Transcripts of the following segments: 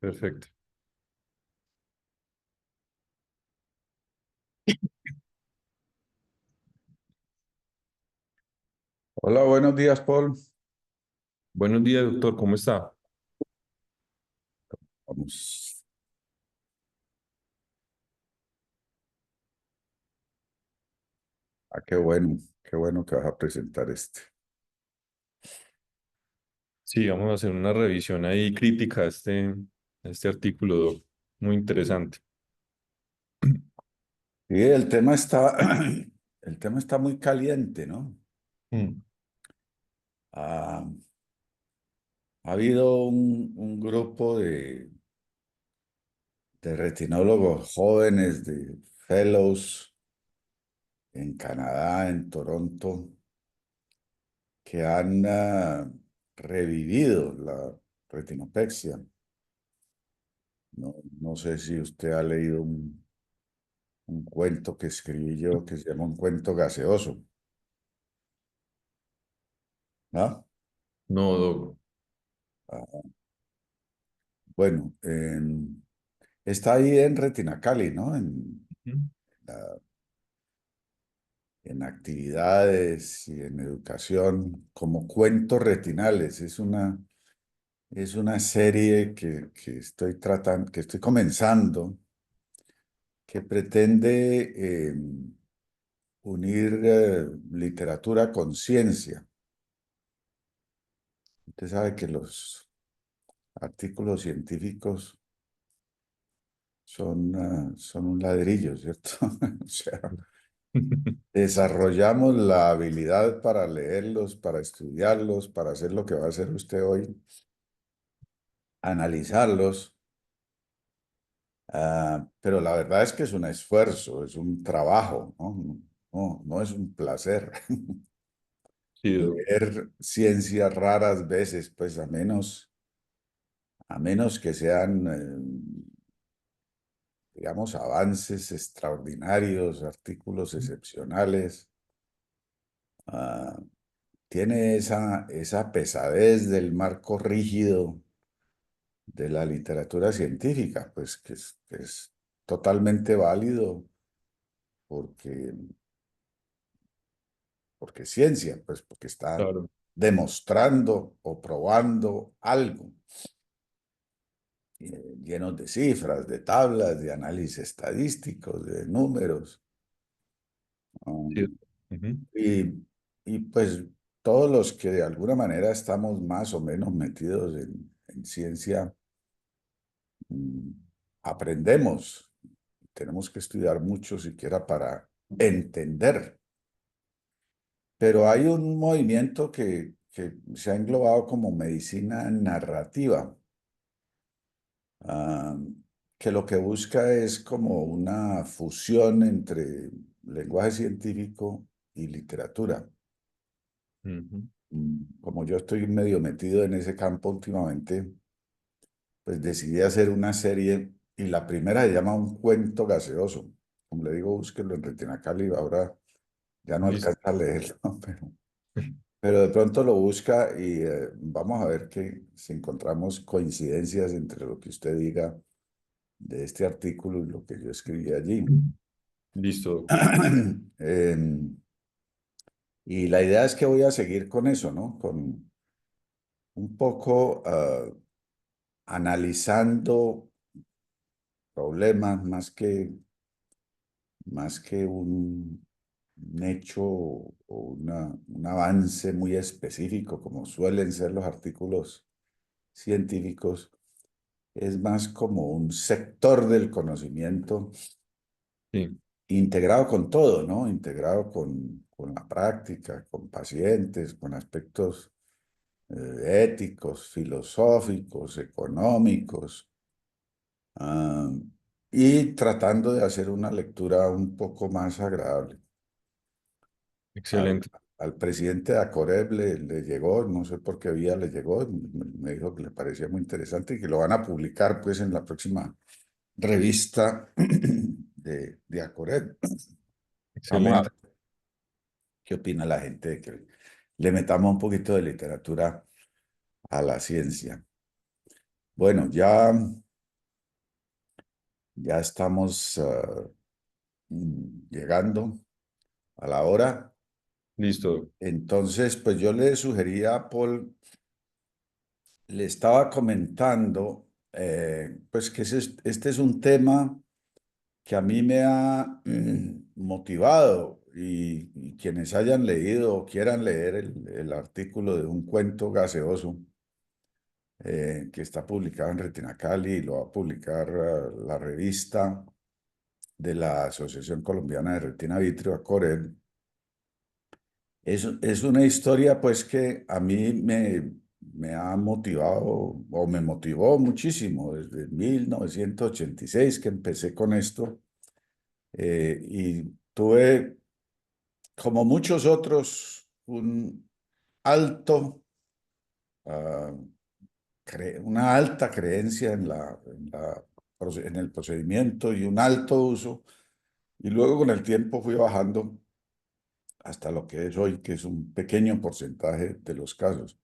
Perfecto. Hola, buenos días, Paul. Buenos días, doctor. ¿Cómo está? Vamos. Qué bueno que vas a presentar este. Sí, vamos a hacer una revisión ahí crítica a este artículo, doc. Muy interesante. Y el tema está, el tema está muy caliente, ¿no? Mm. Ha, ha habido un grupo de retinólogos jóvenes, de fellows en Canadá, en Toronto, que han revivido la retinopexia. No, no sé si usted ha leído un cuento que escribí yo que se llama Un cuento gaseoso, ¿no? No, doc. Ah, bueno, está ahí en Retina Cali, ¿no? Ujú. La- en actividades y en educación, como cuentos retinales. Es una serie que estoy tratando, que estoy comenzando, que pretende unir literatura con ciencia. Usted sabe que los artículos científicos son un ladrillo, ¿cierto? O sea, desarrollamos la habilidad para leerlos, para estudiarlos, para hacer lo que va a hacer usted hoy, analizarlos, pero la verdad es que es un esfuerzo, es un trabajo, ¿no? No, no es un placer. Sí, doc. Leer ciencias raras veces, pues a menos que sean, digamos, avances extraordinarios, artículos excepcionales. ah, Tiene esa pesadez del marco rígido de la literatura científica, pues que es totalmente válido porque, porque es ciencia, pues porque está Claro. demostrando o probando algo, llenos de cifras, de tablas, de análisis estadísticos, de números. Sí. um, Ujú. y, y pues todos los que de alguna manera estamos más o menos metidos en ciencia, mm, aprendemos. Tenemos que estudiar mucho siquiera para entender. Pero hay un movimiento que se ha englobado como medicina narrativa, ah, que lo que busca es como una fusión entre lenguaje científico y literatura. Ujú. Como yo estoy medio metido en ese campo últimamente, pues decidí hacer una serie y la primera se llama Un cuento gaseoso. Como le digo, búsquelo en Retina Cali, ahora ya no Listo. alcanza a leerlo, pero de pronto lo busca y vamos a ver si encontramos coincidencias entre lo que usted diga de este artículo y lo que yo escribí allí. Listo, doc. Em, y la idea es que voy a seguir con eso, ¿no? Con un poco analizando problemas más que un hecho o un avance muy específico, como suelen ser los artículos científicos, es más como un sector del conocimiento Sí. integrado con todo, ¿no? Integrado con la práctica, con pacientes, con aspectos éticos, filosóficos, económicos, ah, y tratando de hacer una lectura un poco más agradable. Al, Excelente. al presidente de Acoreb le llegó, no sé por qué vía le llegó, me dijo que le parecía muy interesante y que lo van a publicar pues en la próxima revista de Acoreb. Vamos a Excelente. ver qué opina la gente de que le metamos un poquito de literatura a la ciencia. Bueno, ya. Ya estamos llegando a la hora. Listo, doc. Entonces, pues yo le sugería a Paul, le estaba comentando, pues que este es un tema que a mí me ha motivado y quienes hayan leído o quieran leer el artículo de un cuento gaseoso que está publicado en Retina Cali y lo va a publicar la revista de la Asociación Colombiana de Retina Vítreo, ACORED. Es una historia pues que a mí me ha motivado o me motivó muchísimo desde 1986 que empecé con esto y tuve, como muchos otros, un alto, ah, una alta creencia en el procedimiento y un alto uso, y luego con el tiempo fui bajando hasta lo que es hoy, que es un pequeño porcentaje de los casos.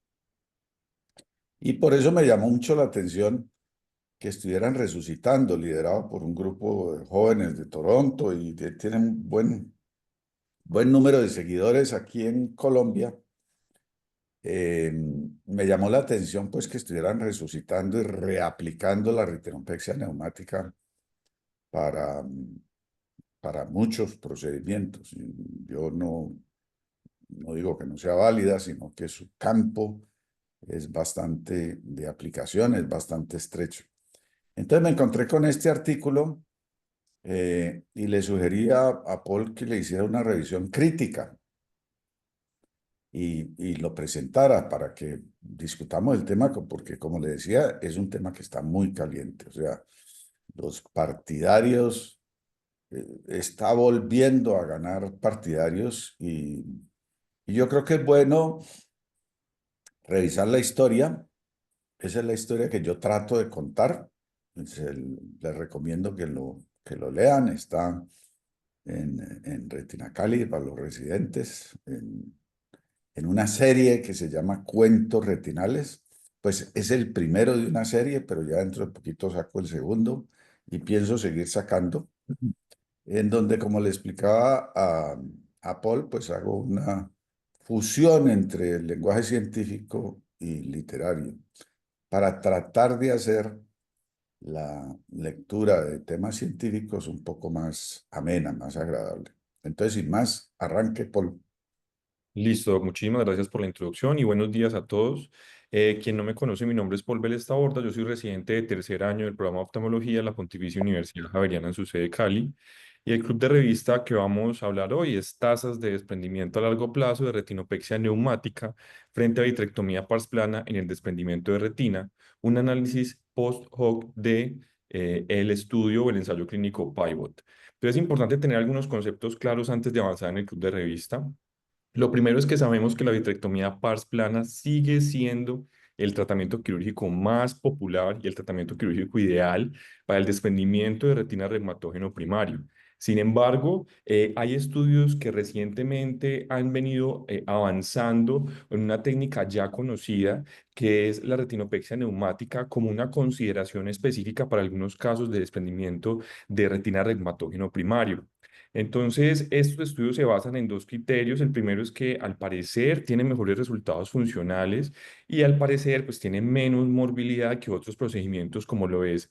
Y por eso me llamó mucho la atención que estuvieran resucitando, liderado por un grupo de jóvenes de Toronto y que tienen buen número de seguidores aquí en Colombia. Me llamó la atención pues que estuvieran resucitando y reaplicando la ritenopexia neumática para, para muchos procedimientos. Yo no digo que no sea válida, sino que su campo es bastante de aplicación, es bastante estrecho. Entonces me encontré con este artículo y le sugería a Paul que le hiciera una revisión crítica y lo presentara para que discutamos el tema, porque como le decía, es un tema que está muy caliente. O sea, los partidarios, está volviendo a ganar partidarios y yo creo que es bueno revisar la historia. Esa es la historia que yo trato de contar. Les recomiendo que lo lean. Está en Retina Cali para los residentes, en una serie que se llama Cuentos Retinales. Pues es el primero de una serie, pero ya dentro de poquito saco el segundo y pienso seguir sacando, en donde, como le explicaba a Paul, pues hago una fusión entre el lenguaje científico y literario para tratar de hacer la lectura de temas científicos un poco más amena, más agradable. Entonces, sin más, arranque, Paul. Listo, doc. Muchísimas gracias por la introducción y buenos días a todos. Quien no me conoce, mi nombre es Paul Vélez Taborda, yo soy residente de tercer año del programa de oftalmología de la Pontificia Universidad Javeriana en su sede Cali. Y el club de revista que vamos a hablar hoy es tasas de desprendimiento a largo plazo de retinopexia neumática frente a vitrectomía pars plana en el desprendimiento de retina, un análisis post hoc de el estudio o el ensayo clínico PIVOT. Entonces es importante tener algunos conceptos claros antes de avanzar en el club de revista. Lo primero es que sabemos que la vitrectomía pars plana sigue siendo el tratamiento quirúrgico más popular y el tratamiento quirúrgico ideal para el desprendimiento de retina reumatógeno primario. Sin embargo, hay estudios que recientemente han venido avanzando en una técnica ya conocida, que es la retinopexia neumática, como una consideración específica para algunos casos de desprendimiento de retina reumatógeno primario. Entonces, estos estudios se basan en dos criterios. El primero es que al parecer tiene mejores resultados funcionales y al parecer pues tiene menos morbilidad que otros procedimientos como lo es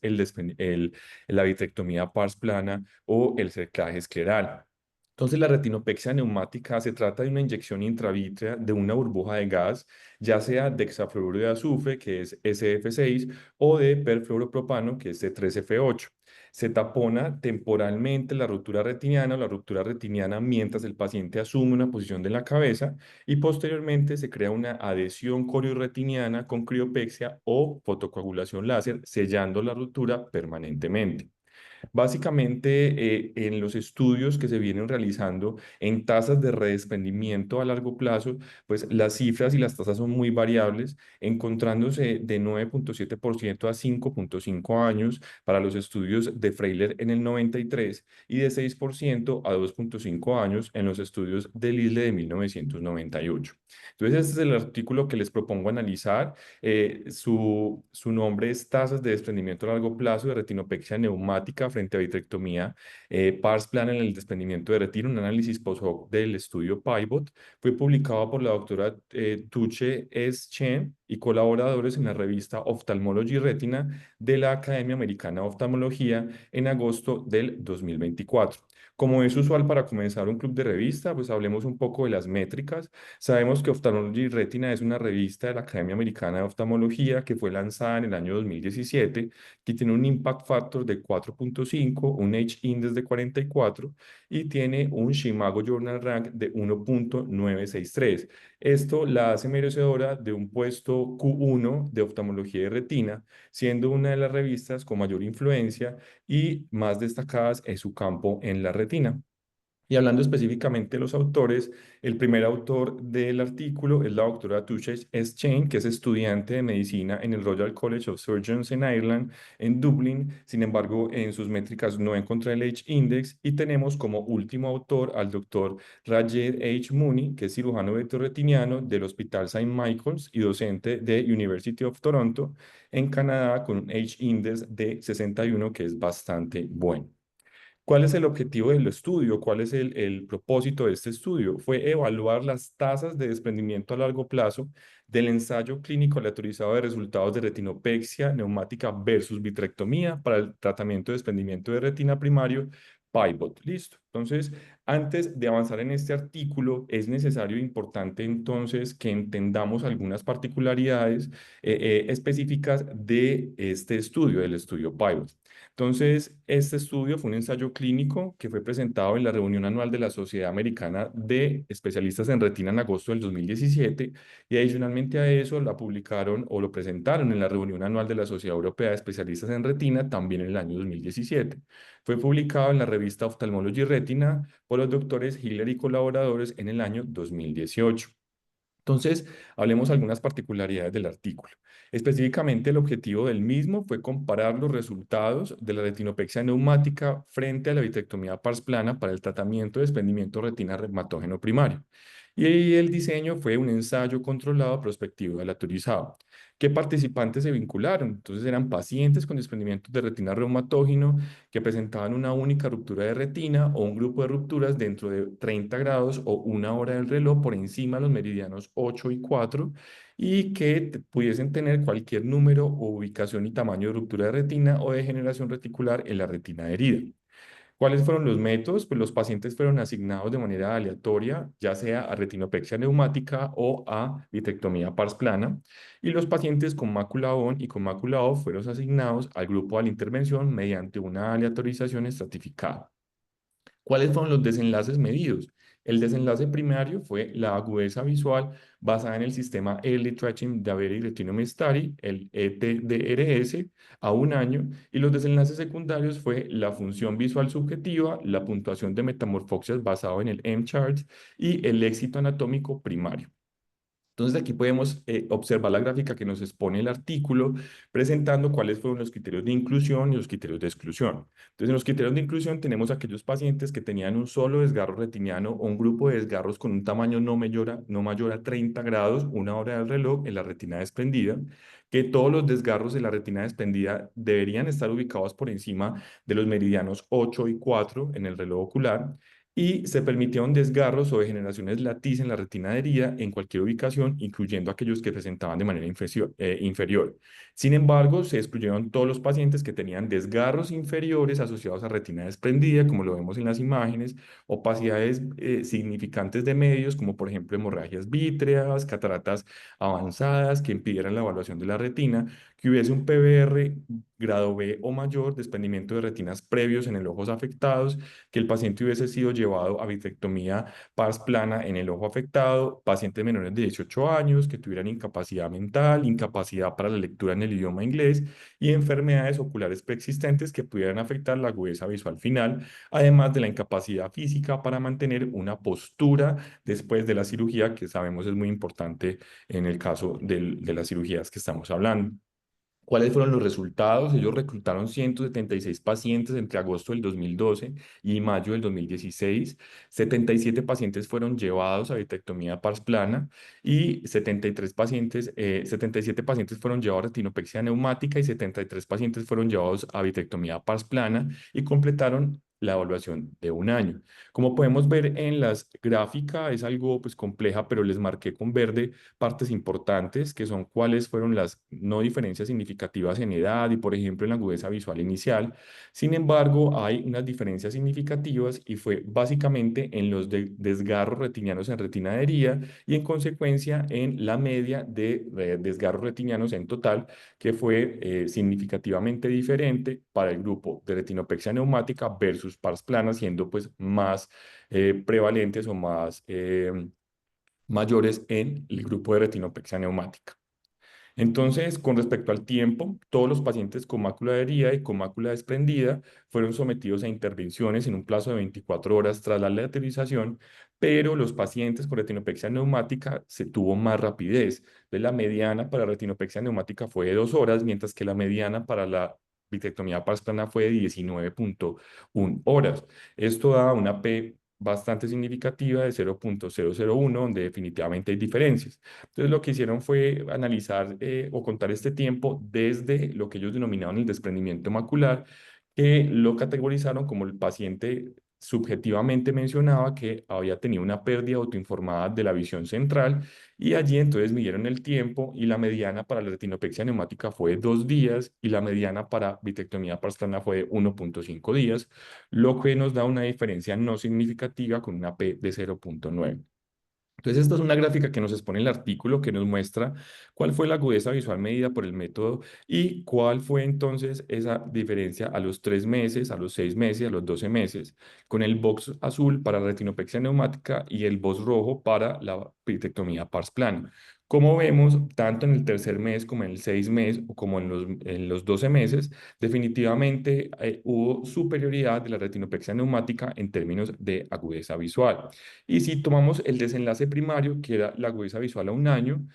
la vitrectomía pars plana o el cerclaje escleral. Entonces, la retinopexia neumática se trata de una inyección intravítrea de una burbuja de gas, ya sea de hexafluoruro de azufre, que es SF6, o de perfluoropropano, que es C3F8. Se tapona temporalmente la ruptura retiniana o la ruptura retiniana mientras el paciente asume una posición de la cabeza y posteriormente se crea una adhesión corioretiniana con criopexia o fotocoagulación láser, sellando la ruptura permanentemente. Básicamente, en los estudios que se vienen realizando en tasas de redesprendimiento a largo plazo, pues las cifras y las tasas son muy variables, encontrándose de 9,7% a 5,5 años para los estudios de Freyler en el 93 y de 6% a 2,5 años en los estudios de Lisle de 1998. Entonces, este es el artículo que les propongo analizar. Su nombre es Tasas de desprendimiento a largo plazo de retinopexia neumática frente a vitrectomía pars plana en el desprendimiento de retina, un análisis post-hoc del estudio PIVOT. Fue publicado por la doctora Tuche S. Chen y colaboradores en la revista Ophthalmology Retina de la Academia Americana de Oftalmología en agosto del 2024. Como es usual para comenzar un club de revista, pues hablemos un poco de las métricas. Sabemos que Ophthalmology Retina es una revista de la Academia Americana de Oftalmología que fue lanzada en el año 2017, que tiene un impact factor de 4.5, un H-index de 44 y tiene un Shimago Journal Rank de 1.963. Esto la hace merecedora de un puesto Q1 de oftalmología de retina, siendo una de las revistas con mayor influencia y más destacadas en su campo en la retina. Y hablando específicamente de los autores, el primer autor del artículo es la doctora Tusheth S. Chain, que es estudiante de medicina en el Royal College of Surgeons en Ireland, en Dublín. Sin embargo, en sus métricas no encontré el H-index. Y tenemos como último autor al doctor Rajed H. Mooney, que es cirujano vetetorretiniano del Hospital St. Michael's y docente de University of Toronto en Canadá, con un H-index de 61, que es bastante bueno. ¿Cuál es el objetivo del estudio? ¿Cuál es el propósito de este estudio? Fue evaluar las tasas de desprendimiento a largo plazo del ensayo clínico aleatorizado de resultados de retinopexia neumática versus vitrectomía para el tratamiento de desprendimiento de retina primario, PIVOT. Listo. Entonces, antes de avanzar en este artículo, es necesario e importante entonces que entendamos algunas particularidades específicas de este estudio, del estudio PIVOT. Entonces, este estudio fue un ensayo clínico que fue presentado en la reunión anual de la Sociedad Americana de Especialistas en Retina en agosto del 2017 y adicionalmente a eso la publicaron o lo presentaron en la reunión anual de la Sociedad Europea de Especialistas en Retina también en el año 2017. Fue publicado en la revista Ophthalmology Retina por los doctores Hiller y colaboradores en el año 2018. Entonces, hablemos algunas particularidades del artículo. Específicamente, el objetivo del mismo fue comparar los resultados de la retinopexia neumática frente a la vitrectomía pars plana para el tratamiento de desprendimiento retina reumatógeno primario. Y el diseño fue un ensayo controlado prospectivo aleatorizado. ¿Qué participantes se vincularon? Entonces, eran pacientes con desprendimiento de retina reumatógeno que presentaban una única ruptura de retina o un grupo de rupturas dentro de 30 grados o una hora del reloj por encima de los meridianos 8 y 4 y que pudiesen tener cualquier número o ubicación y tamaño de ruptura de retina o degeneración reticular en la retina herida. ¿Cuáles fueron los métodos? Pues los pacientes fueron asignados de manera aleatoria, ya sea a retinopexia neumática o a vitrectomía pars plana, y los pacientes con mácula ON y con mácula OFF fueron asignados al grupo de la intervención mediante una aleatorización estratificada. ¿Cuáles fueron los desenlaces medidos? El desenlace primario fue la agudeza visual basada en el sistema Early Tracking Diabetic Retinopathy Study, el ETDRS, a un año, y los desenlaces secundarios fue la función visual subjetiva, la puntuación de metamorfosis basado en el M-Chart y el éxito anatómico primario. Entonces aquí podemos observar la gráfica que nos expone el artículo presentando cuáles fueron los criterios de inclusión y los criterios de exclusión. Entonces en los criterios de inclusión tenemos aquellos pacientes que tenían un solo desgarro retiniano o un grupo de desgarros con un tamaño no mayor a 30 grados, una hora del reloj en la retina desprendida, que todos los desgarros de la retina desprendida deberían estar ubicados por encima de los meridianos 8 y 4 en el reloj ocular y se permitieron desgarros o degeneraciones latiz en la retina herida en cualquier ubicación, incluyendo aquellos que presentaban de manera inferior. Sin embargo, se excluyeron todos los pacientes que tenían desgarros inferiores asociados a retina desprendida, como lo vemos en las imágenes, opacidades significantes de medios, como por ejemplo hemorragias vítreas, cataratas avanzadas que impidieran la evaluación de la retina, que hubiese un PBR grado B o mayor, desprendimiento de retinas previos en el ojos afectados, que el paciente hubiese sido llevado a vitrectomía pars plana en el ojo afectado, pacientes menores de 18 años que tuvieran incapacidad mental, incapacidad para la lectura en el idioma inglés y enfermedades oculares preexistentes que pudieran afectar la agudeza visual final, además de la incapacidad física para mantener una postura después de la cirugía, que sabemos es muy importante en el caso de las cirugías que estamos hablando. ¿Cuáles fueron los resultados? Ellos reclutaron 176 pacientes entre agosto del 2012 y mayo del 2016. 77 pacientes fueron llevados a vitrectomía pars plana y 77 pacientes fueron llevados a retinopexia neumática y 73 pacientes fueron llevados a vitrectomía pars plana y completaron la evaluación de un año. Como podemos ver en las gráficas, es algo pues compleja, pero les marqué con verde partes importantes, que son cuáles fueron las no diferencias significativas en edad y, por ejemplo, en la agudeza visual inicial. Sin embargo, hay unas diferencias significativas y fue básicamente en los desgarros retinianos en retinadería y, en consecuencia, en la media de desgarros retinianos en total, que fue significativamente diferente para el grupo de retinopexia neumática versus pars plana, siendo pues más prevalentes o más mayores en el grupo de retinopexia neumática. Entonces, con respecto al tiempo, todos los pacientes con mácula de herida y con mácula desprendida fueron sometidos a intervenciones en un plazo de 24 horas tras la laterización, pero los pacientes con retinopexia neumática se tuvo más rapidez. De la mediana para retinopexia neumática fue de 2 horas, mientras que la mediana para la vitrectomía pars plana fue de 19,1 horas. Esto da una P bastante significativa de 0,001, donde definitivamente hay diferencias. Entonces, lo que hicieron fue analizar o contar este tiempo desde lo que ellos denominaban el desprendimiento macular, que lo categorizaron como el paciente subjetivamente mencionaba que había tenido una pérdida autoinformada de la visión central y allí entonces midieron el tiempo y la mediana para la retinopexia neumática fue de 2 días y la mediana para vitrectomía parcial fue de 1,5 días, lo que nos da una diferencia no significativa con una P de 0,9. Entonces, esta es una gráfica que nos expone el artículo que nos muestra cuál fue la agudeza visual medida por el método y cuál fue entonces esa diferencia a los 3 meses, a los 6 meses, a los 12 meses, con el box azul para retinopexia neumática y el box rojo para la vitrectomía pars plana. Como vemos, tanto en el tercer mes como en el 6 mes o como en los 12 meses, definitivamente hubo superioridad de la retinopexia neumática en términos de agudeza visual. Y si tomamos el desenlace primario, que era la agudeza visual a un año,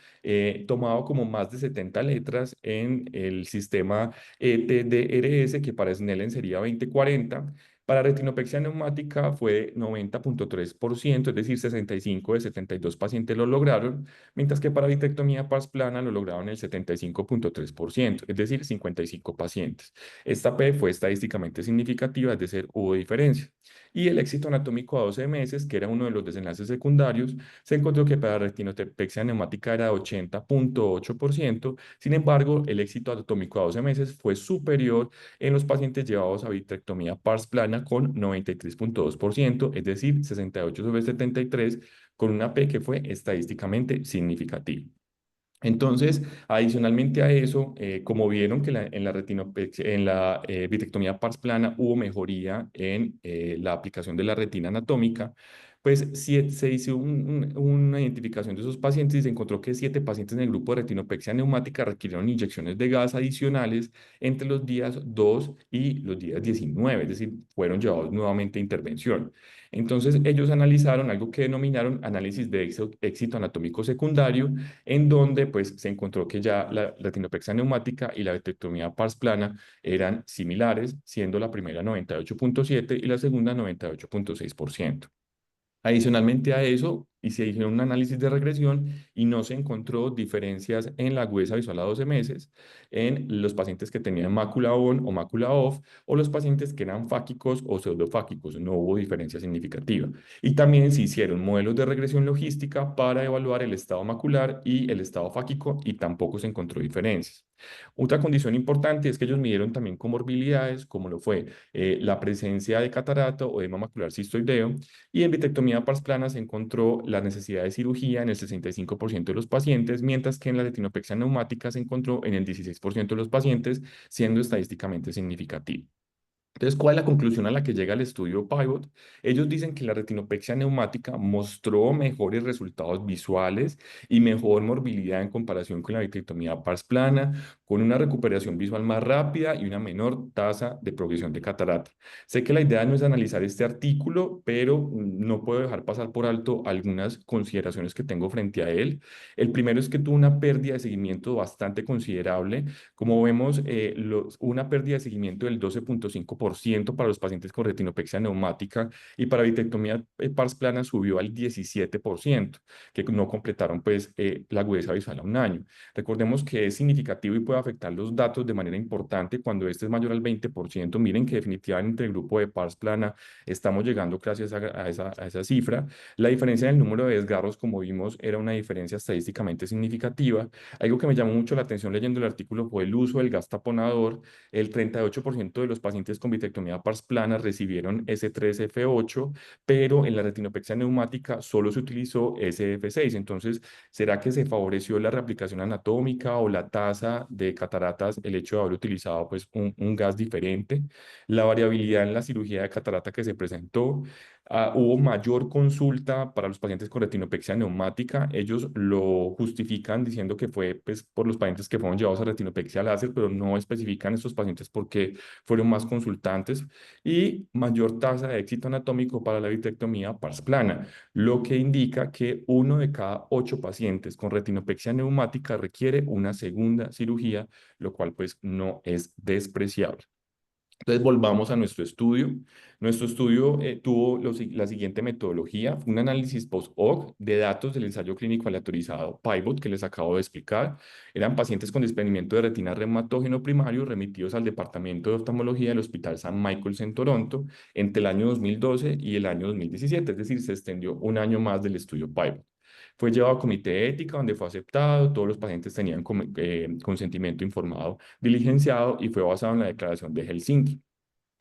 tomado como más de 70 letras en el sistema ETDRS, que para Snellen sería 2040, para retinopexia neumática fue 90,3%, es decir, 65 de 72 pacientes lo lograron, mientras que para vitrectomía pars plana lo lograron el 75,3%, es decir, 55 pacientes. Esta P fue estadísticamente significativa, es decir, hubo diferencia. Y el éxito anatómico a 12 meses, que era uno de los desenlaces secundarios, se encontró que para retinopexia neumática era 80,8%. Sin embargo, el éxito anatómico a 12 meses fue superior en los pacientes llevados a vitrectomía pars plana con 93,2%, es decir, 68 sobre 73, con una P que fue estadísticamente significativa. Entonces, adicionalmente a eso, como vieron que en la vitrectomía pars plana hubo mejoría en la aplicación de la retina anatómica, pues se hizo una identificación de esos pacientes y se encontró que 7 pacientes en el grupo de retinopexia neumática requirieron inyecciones de gas adicionales entre los días 2 y los días 19, es decir, fueron llevados nuevamente a intervención. Entonces, ellos analizaron algo que denominaron análisis de éxito anatómico secundario, en donde pues se encontró que ya la retinopexia neumática y la vitrectomía pars plana eran similares, siendo la primera 98,7 y la segunda 98,6%. Adicionalmente a eso, y se hizo un análisis de regresión y no se encontró diferencias en la agudeza visual a 12 meses en los pacientes que tenían mácula on o mácula off o los pacientes que eran fáquicos o pseudofáquicos. No hubo diferencia significativa. Y también se hicieron modelos de regresión logística para evaluar el estado macular y el estado fáquico y tampoco se encontró diferencias. Otra condición importante es que ellos midieron también comorbilidades, como lo fue la presencia de catarato o edema macular cistoideo, y en vitrectomía pars plana se encontró la necesidad de cirugía en el 65% de los pacientes, mientras que en la retinopexia neumática se encontró en el 16% de los pacientes, siendo estadísticamente significativo. Entonces, ¿cuál es la conclusión a la que llega el estudio Pivot? Ellos dicen que la retinopexia neumática mostró mejores resultados visuales y mejor morbilidad en comparación con la vitrectomía pars plana, con una recuperación visual más rápida y una menor tasa de progresión de catarata. Sé que la idea no es analizar este artículo, pero no puedo dejar pasar por alto algunas consideraciones que tengo frente a él. El primero es que tuvo una pérdida de seguimiento bastante considerable. Como vemos, una pérdida de seguimiento del 12,5% para los pacientes con retinopexia neumática y para vitrectomía pars plana subió al 17%, que no completaron pues la agudeza visual a un año. Recordemos que es significativo y puede afectar los datos de manera importante cuando este es mayor al 20%. Miren que definitivamente entre el grupo de pars plana estamos llegando gracias a esa cifra. La diferencia en el número de desgarros, como vimos, era una diferencia estadísticamente significativa. Algo que me llamó mucho la atención leyendo el artículo fue el uso del gas taponador. El 38% de los pacientes con vitrectomía pars plana recibieron S3F8, pero en la retinopexia neumática solo se utilizó SF6. Entonces, ¿será que se favoreció la reaplicación anatómica o la tasa de cataratas el hecho de haber utilizado pues un gas diferente? La variabilidad en la cirugía de catarata que se presentó. Hubo mayor consulta para los pacientes con retinopexia neumática. Ellos lo justifican diciendo que fue pues, por los pacientes que fueron llevados a retinopexia láser, pero no especifican estos pacientes porque fueron más consultantes. Y mayor tasa de éxito anatómico para la vitrectomía pars plana, lo que indica que uno de cada 8 pacientes con retinopexia neumática requiere una segunda cirugía, lo cual pues no es despreciable. Entonces, volvamos a nuestro estudio. Nuestro estudio tuvo la siguiente metodología: fue un análisis post-hoc de datos del ensayo clínico aleatorizado PIVOT que les acabo de explicar. Eran pacientes con desprendimiento de retina reumatógeno primario remitidos al Departamento de Oftalmología del Hospital St. Michael's en Toronto entre el año 2012 y el año 2017, es decir, se extendió un año más del estudio PIVOT. Fue llevado a comité de ética donde fue aceptado, todos los pacientes tenían consentimiento informado diligenciado y fue basado en la Declaración de Helsinki.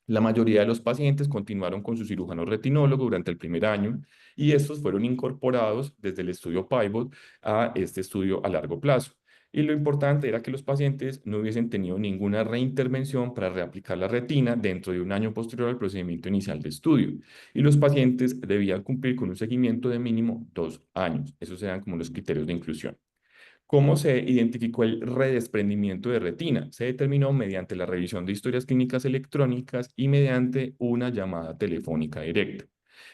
La mayoría de los pacientes continuaron con su cirujano retinólogo durante el primer año y estos fueron incorporados desde el estudio Pivot a este estudio a largo plazo. Y lo importante era que los pacientes no hubiesen tenido ninguna reintervención para reaplicar la retina dentro de un año posterior al procedimiento inicial de estudio. Y los pacientes debían cumplir con un seguimiento de mínimo 2 años. Esos eran como los criterios de inclusión. ¿Cómo se identificó el redesprendimiento de retina? Se determinó mediante la revisión de historias clínicas electrónicas y mediante una llamada telefónica directa.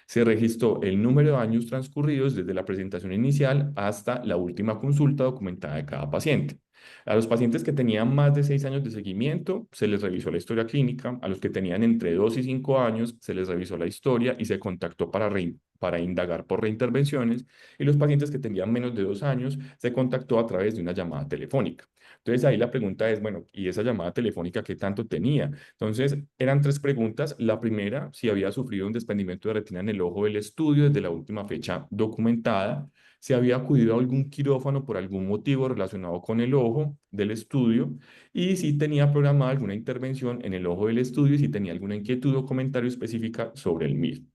Se registró el número de años transcurridos desde la presentación inicial hasta la última consulta documentada de cada paciente. A los pacientes que tenían más de 6 años de seguimiento, se les revisó la historia clínica. A los que tenían entre 2 y 5 años, se les revisó la historia y se contactó para indagar por reintervenciones. Y los pacientes que tenían menos de 2 años, se contactó a través de una llamada telefónica. Entonces ahí la pregunta es, bueno, ¿y esa llamada telefónica qué tanto tenía? Entonces eran 3 preguntas. La primera, si había sufrido un desprendimiento de retina en el ojo del estudio desde la última fecha documentada, si había acudido a algún quirófano por algún motivo relacionado con el ojo del estudio y si tenía programada alguna intervención en el ojo del estudio y si tenía alguna inquietud o comentario específica sobre el mismo.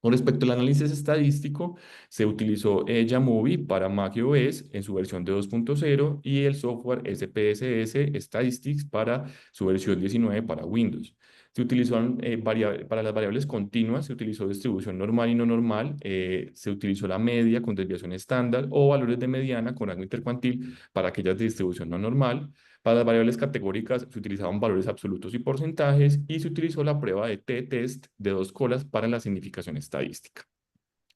Con respecto al análisis estadístico, se utilizó Jamovi para macOS en su versión de 2.0 y el software SPSS Statistics para su versión 19 para Windows. Se utilizaron para las variables continuas, se utilizó distribución normal y no normal, se utilizó la media con desviación estándar o valores de mediana con rango intercuantil para aquellas de distribución no normal. Para las variables categóricas se utilizaban valores absolutos y porcentajes y se utilizó la prueba de t-test de 2 colas para la significación estadística.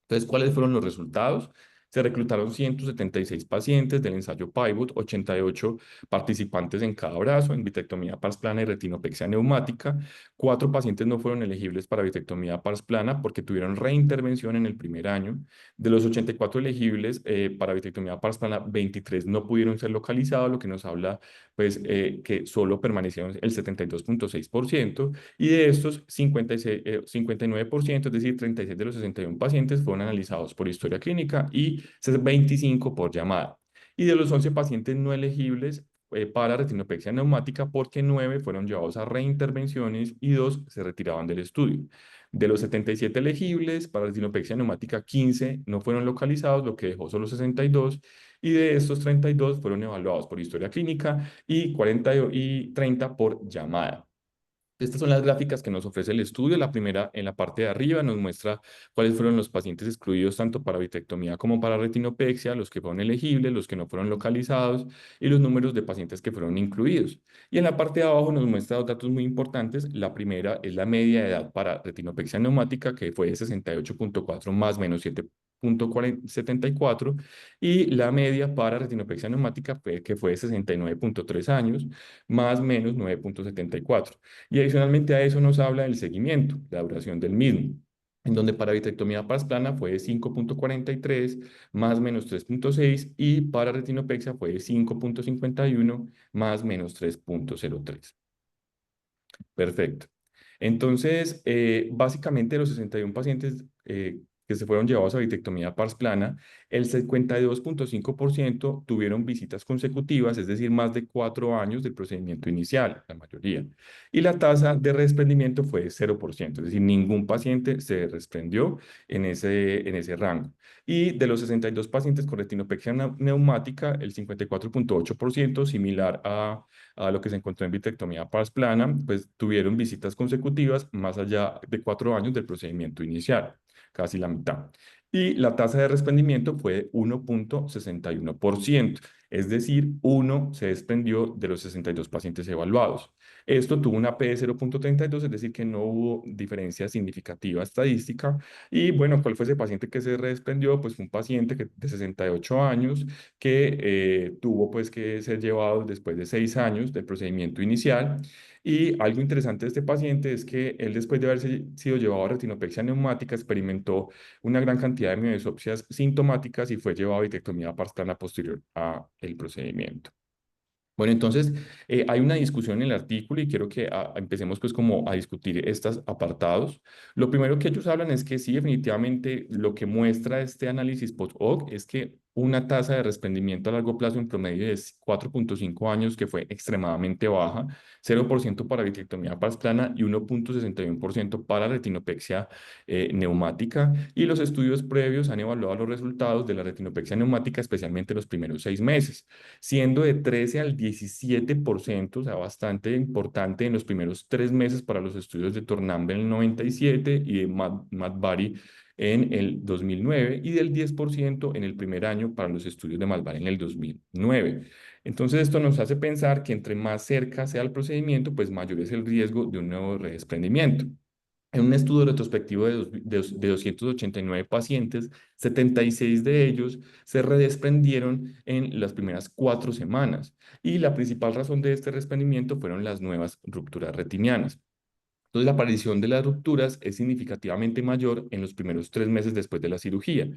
Entonces, ¿cuáles fueron los resultados? Se reclutaron 176 pacientes del ensayo Pivot, 88 participantes en cada brazo, en vitrectomía pars plana y retinopexia neumática. 4 pacientes no fueron elegibles para vitrectomía pars plana porque tuvieron reintervención en el primer año. De los 84 elegibles para vitrectomía pars plana, 23 no pudieron ser localizados, lo que nos habla pues, que solo permanecieron el 72,6%. Y de estos 59%, es decir, 36 de los 61 pacientes, fueron analizados por historia clínica y 25 por llamada. Y de los 11 pacientes no elegibles para retinopexia neumática, porque 9 fueron llevados a reintervenciones y 2 se retiraban del estudio. De los 77 elegibles para retinopexia neumática, 15 no fueron localizados, lo que dejó solo 62, y de estos 32 fueron evaluados por historia clínica y 40 y 30 por llamada. Estas son las gráficas que nos ofrece el estudio. La primera, en la parte de arriba, nos muestra cuáles fueron los pacientes excluidos tanto para vitrectomía como para retinopexia, los que fueron elegibles, los que no fueron localizados y los números de pacientes que fueron incluidos. Y en la parte de abajo nos muestra dos datos muy importantes. La primera es la media de edad para retinopexia neumática, que fue de 68,4 más menos 7,74, y la media para retinopexia neumática que fue de 69,3 años más menos 9,74. Y adicionalmente a eso nos habla del seguimiento, la duración del mismo, en donde para vitrectomía pars plana fue de 5,43 más menos 3,6 y para retinopexia fue de 5,51 más menos 3,03. Perfecto. Entonces, básicamente los 61 pacientes que se fueron llevados a vitrectomía pars plana, el 52,5% tuvieron visitas consecutivas, es decir, más de 4 años del procedimiento inicial, la mayoría. Y la tasa de desprendimiento fue de 0%, es decir, ningún paciente se desprendió en ese rango. Y de los 62 pacientes con retinopexia neumática, el 54,8%, similar a lo que se encontró en vitrectomía pars plana, pues tuvieron visitas consecutivas más allá de 4 años del procedimiento inicial, casi la mitad. Y la tasa de desprendimiento fue de 1,61%, es decir, uno se desprendió de los 62 pacientes evaluados. Esto tuvo una P de 0,32, es decir, que no hubo diferencia significativa estadística. Y bueno, ¿cuál fue ese paciente que se desprendió? Pues fue un paciente de 68 años que tuvo pues que ser llevado después de 6 años del procedimiento inicial. Y algo interesante de este paciente es que él, después de haberse sido llevado a retinopexia neumática, experimentó una gran cantidad de mioesopsias sintomáticas y fue llevado a vitrectomía parcial posterior a el procedimiento. Bueno, entonces hay una discusión en el artículo y quiero que empecemos pues como a discutir estos apartados. Lo primero que ellos hablan es que sí, definitivamente lo que muestra este análisis post-hoc es que una tasa de desprendimiento a largo plazo en promedio de 4,5 años que fue extremadamente baja, 0% para vitrectomía pars plana y 1,61% para retinopexia neumática. Y los estudios previos han evaluado los resultados de la retinopexia neumática, especialmente los primeros 6 meses, siendo de 13 al 17%, o sea, bastante importante en los primeros 3 meses para los estudios de Tornambe en el 97 y de Madbari en el 2009 y del 10% en el primer año para los estudios de Madbari en el 2009. Entonces, esto nos hace pensar que entre más cerca sea el procedimiento, pues mayor es el riesgo de un nuevo redesprendimiento. En un estudio retrospectivo de 289 pacientes, 76 de ellos se redesprendieron en las primeras 4 semanas y la principal razón de este desprendimiento fueron las nuevas rupturas retinianas. Entonces, la aparición de las rupturas es significativamente mayor en los primeros 3 meses después de la cirugía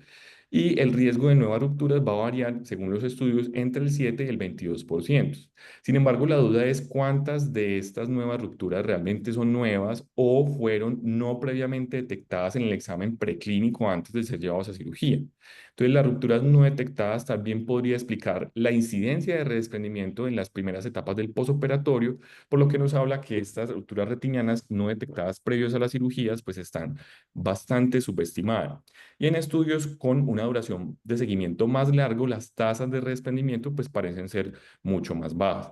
y el riesgo de nuevas rupturas va a variar, según los estudios, entre el 7 y el 22%. Sin embargo, la duda es cuántas de estas nuevas rupturas realmente son nuevas o fueron no previamente detectadas en el examen preclínico antes de ser llevados a cirugía. Entonces, las rupturas no detectadas también podría explicar la incidencia de redesprendimiento en las primeras etapas del posoperatorio, por lo que nos habla que estas rupturas retinianas no detectadas previos a las cirugías pues están bastante subestimadas. Y en estudios con una duración de seguimiento más largo, las tasas de desprendimiento pues parecen ser mucho más bajas.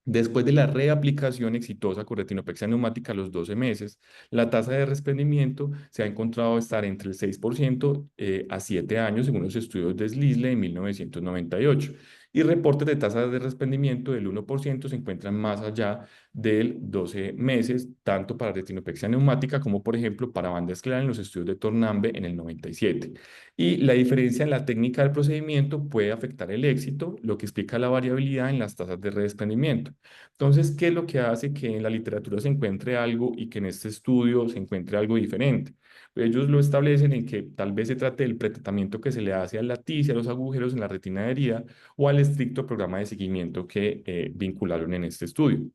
Después de la reaplicación exitosa con retinopexia neumática a los 12 meses, la tasa de desprendimiento se ha encontrado estar entre el 6% a 7 años, según los estudios de Slisle en 1998. Y reportes de tasas de desprendimiento del 1% se encuentran más allá del 12 meses, tanto para retinopexia neumática como, por ejemplo, para banda escleral en los estudios de Tornambe en el 97. Y la diferencia en la técnica del procedimiento puede afectar el éxito, lo que explica la variabilidad en las tasas de redesprendimiento. Entonces, ¿qué es lo que hace que en la literatura se encuentre algo y que en este estudio se encuentre algo diferente? Ellos lo establecen en que tal vez se trate del pretratamiento que se le hace a la ticia, a los agujeros en la retina herida o al estricto programa de seguimiento que vincularon en este estudio.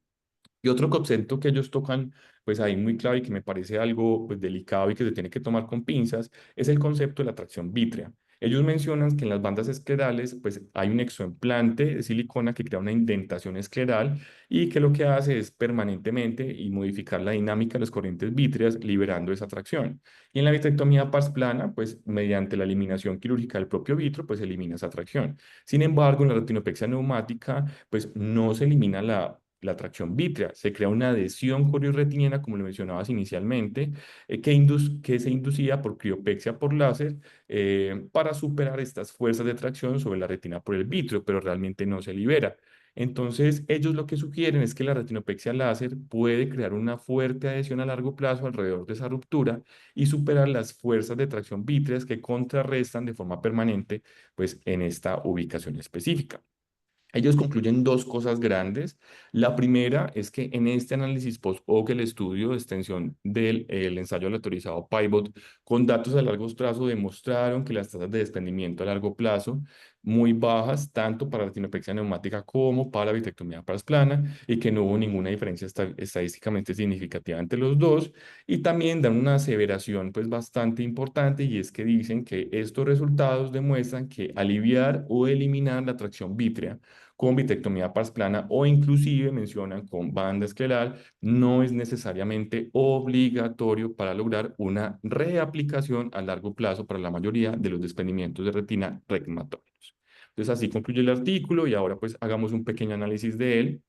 Y otro concepto que ellos tocan, pues ahí muy clave y que me parece algo pues, delicado y que se tiene que tomar con pinzas, es el concepto de la tracción vítrea. Ellos mencionan que en las bandas esclerales pues hay un exoimplante de silicona que crea una indentación escleral y que lo que hace es permanentemente y modificar la dinámica de las corrientes vítreas liberando esa tracción. Y en la vitrectomía pars plana, pues mediante la eliminación quirúrgica del propio vitro, pues se elimina esa tracción. Sin embargo, en la retinopexia neumática, pues no se elimina la tracción vítrea. Se crea una adhesión corioretiniana, como lo mencionabas inicialmente, que se inducía por criopexia por láser para superar estas fuerzas de tracción sobre la retina por el vítreo, pero realmente no se libera. Entonces, ellos lo que sugieren es que la retinopexia láser puede crear una fuerte adhesión a largo plazo alrededor de esa ruptura y superar las fuerzas de tracción vítreas que contrarrestan de forma permanente, pues, en esta ubicación específica. Ellos concluyen dos cosas grandes. La primera es que en este análisis post-hoc, el estudio de extensión del el ensayo aleatorizado PIVOT con datos a largo plazo demostraron que las tasas de desprendimiento a largo plazo muy bajas, tanto para retinopexia neumática como para vitrectomía parasplana, y que no hubo ninguna diferencia estadísticamente significativa entre los dos. Y también dan una aseveración pues bastante importante, y es que dicen que estos resultados demuestran que aliviar o eliminar la tracción vítrea con vitrectomía parsplana o inclusive mencionan con banda escleral, no es necesariamente obligatorio para lograr una reaplicación a largo plazo para la mayoría de los desprendimientos de retina regmatógenos. Entonces así concluye el artículo y ahora pues hagamos un pequeño análisis de él.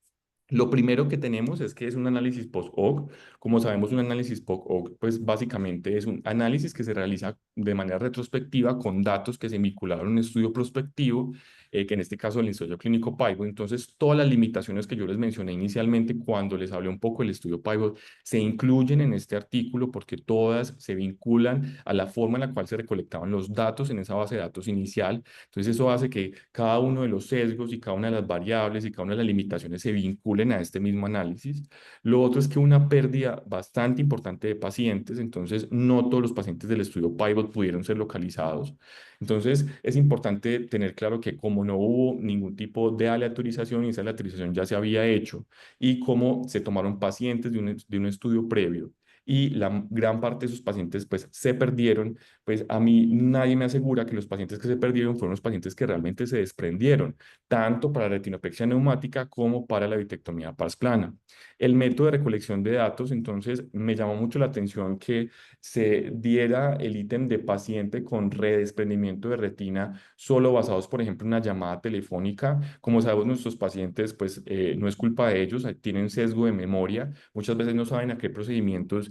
Lo primero que tenemos es que es un análisis post-hoc. Como sabemos, un análisis post-hoc, pues básicamente es un análisis que se realiza de manera retrospectiva con datos que se vincularon a un estudio prospectivo, que en este caso el ensayo clínico PIVOT. Entonces, todas las limitaciones que yo les mencioné inicialmente cuando les hablé un poco del estudio PIVOT se incluyen en este artículo porque todas se vinculan a la forma en la cual se recolectaban los datos en esa base de datos inicial. Entonces, eso hace que cada uno de los sesgos y cada una de las variables y cada una de las limitaciones se vinculen a este mismo análisis. Lo otro es que una pérdida bastante importante de pacientes, entonces no todos los pacientes del estudio PIVOT pudieron ser localizados. Entonces, es importante tener claro que como no hubo ningún tipo de aleatorización y esa aleatorización ya se había hecho, y como se tomaron pacientes de un estudio previo y la gran parte de esos pacientes pues se perdieron, pues a mí nadie me asegura que los pacientes que se perdieron fueron los pacientes que realmente se desprendieron, tanto para la retinopexia neumática como para la vitrectomía parsplana. El método de recolección de datos, entonces, me llamó mucho la atención que se diera el ítem de paciente con redesprendimiento de retina solo basados, por ejemplo, en una llamada telefónica. Como sabemos, nuestros pacientes, pues, no es culpa de ellos, tienen sesgo de memoria. Muchas veces no saben a qué procedimientos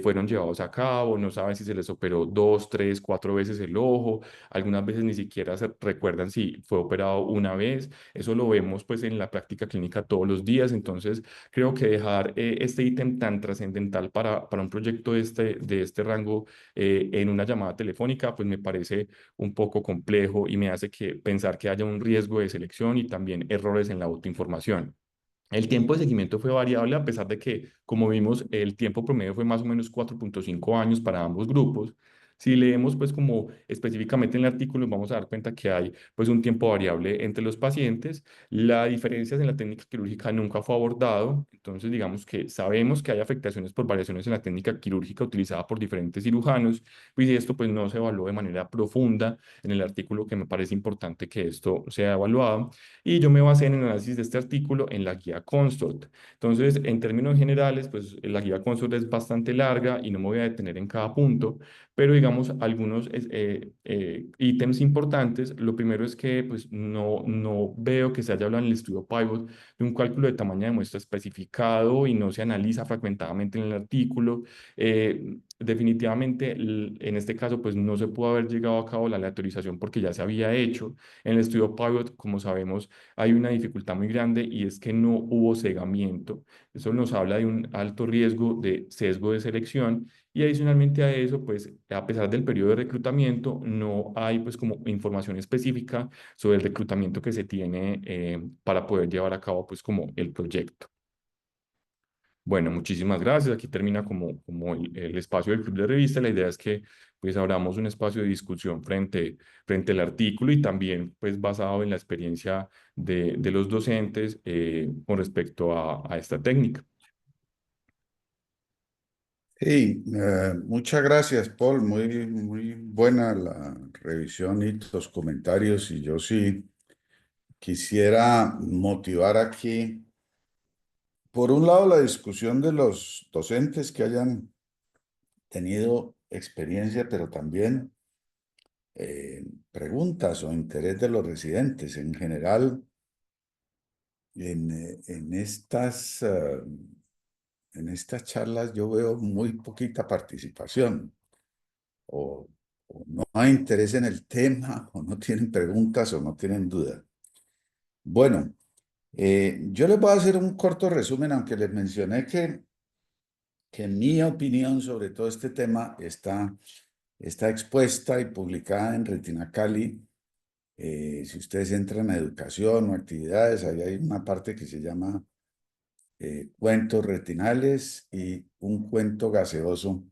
fueron llevados a cabo, no saben si se les operó dos, tres, cuatro veces el ojo, algunas veces ni siquiera se recuerdan si fue operado una vez. Eso lo vemos pues en la práctica clínica todos los días. Entonces creo que dejar este ítem tan trascendental para un proyecto de este rango en una llamada telefónica pues me parece un poco complejo y me hace que pensar que haya un riesgo de selección y también errores en la autoinformación. El tiempo de seguimiento fue variable a pesar de que, como vimos, el tiempo promedio fue más o menos 4,5 años para ambos grupos. Si leemos pues como específicamente en el artículo, vamos a dar cuenta que hay pues un tiempo variable entre los pacientes. La diferencia en la técnica quirúrgica nunca fue abordado, entonces digamos que sabemos que hay afectaciones por variaciones en la técnica quirúrgica utilizada por diferentes cirujanos, pues y esto pues no se evaluó de manera profunda en el artículo, que me parece importante que esto sea evaluado. Y yo me basé en el análisis de este artículo en la guía Consort. Entonces, en términos generales, pues la guía Consort es bastante larga y no me voy a detener en cada punto, pero digamos algunos ítems importantes. Lo primero es que pues no veo que se haya hablado en el estudio Pivot de un cálculo de tamaño de muestra especificado y no se analiza fragmentadamente en el artículo. Definitivamente, en este caso, pues no se pudo haber llegado a cabo la aleatorización porque ya se había hecho. En el estudio Pivot, como sabemos, hay una dificultad muy grande y es que no hubo cegamiento. Eso nos habla de un alto riesgo de sesgo de selección, y adicionalmente a eso, pues a pesar del periodo de reclutamiento, no hay pues como información específica sobre el reclutamiento que se tiene para poder llevar a cabo pues como el proyecto. Bueno, muchísimas gracias. Aquí termina como el espacio del club de revista. La idea es que pues abramos un espacio de discusión frente al artículo y también pues basado en la experiencia de los docentes con respecto a esta técnica. Sí, muchas gracias, Paul. Muy buena la revisión y los comentarios. Y yo sí quisiera motivar aquí, por un lado, la discusión de los docentes que hayan tenido experiencia, pero también preguntas o interés de los residentes. En general, en estas charlas yo veo muy poquita participación, o, o no hay interés en el tema, o no tienen preguntas, o no tienen dudas. Bueno, yo les voy a hacer un corto resumen, aunque les mencioné que mi opinión sobre todo este tema está expuesta y publicada en Retina Cali. Si ustedes entran a educación o actividades, ahí hay una parte que se llama cuentos retinales y un cuento gaseoso.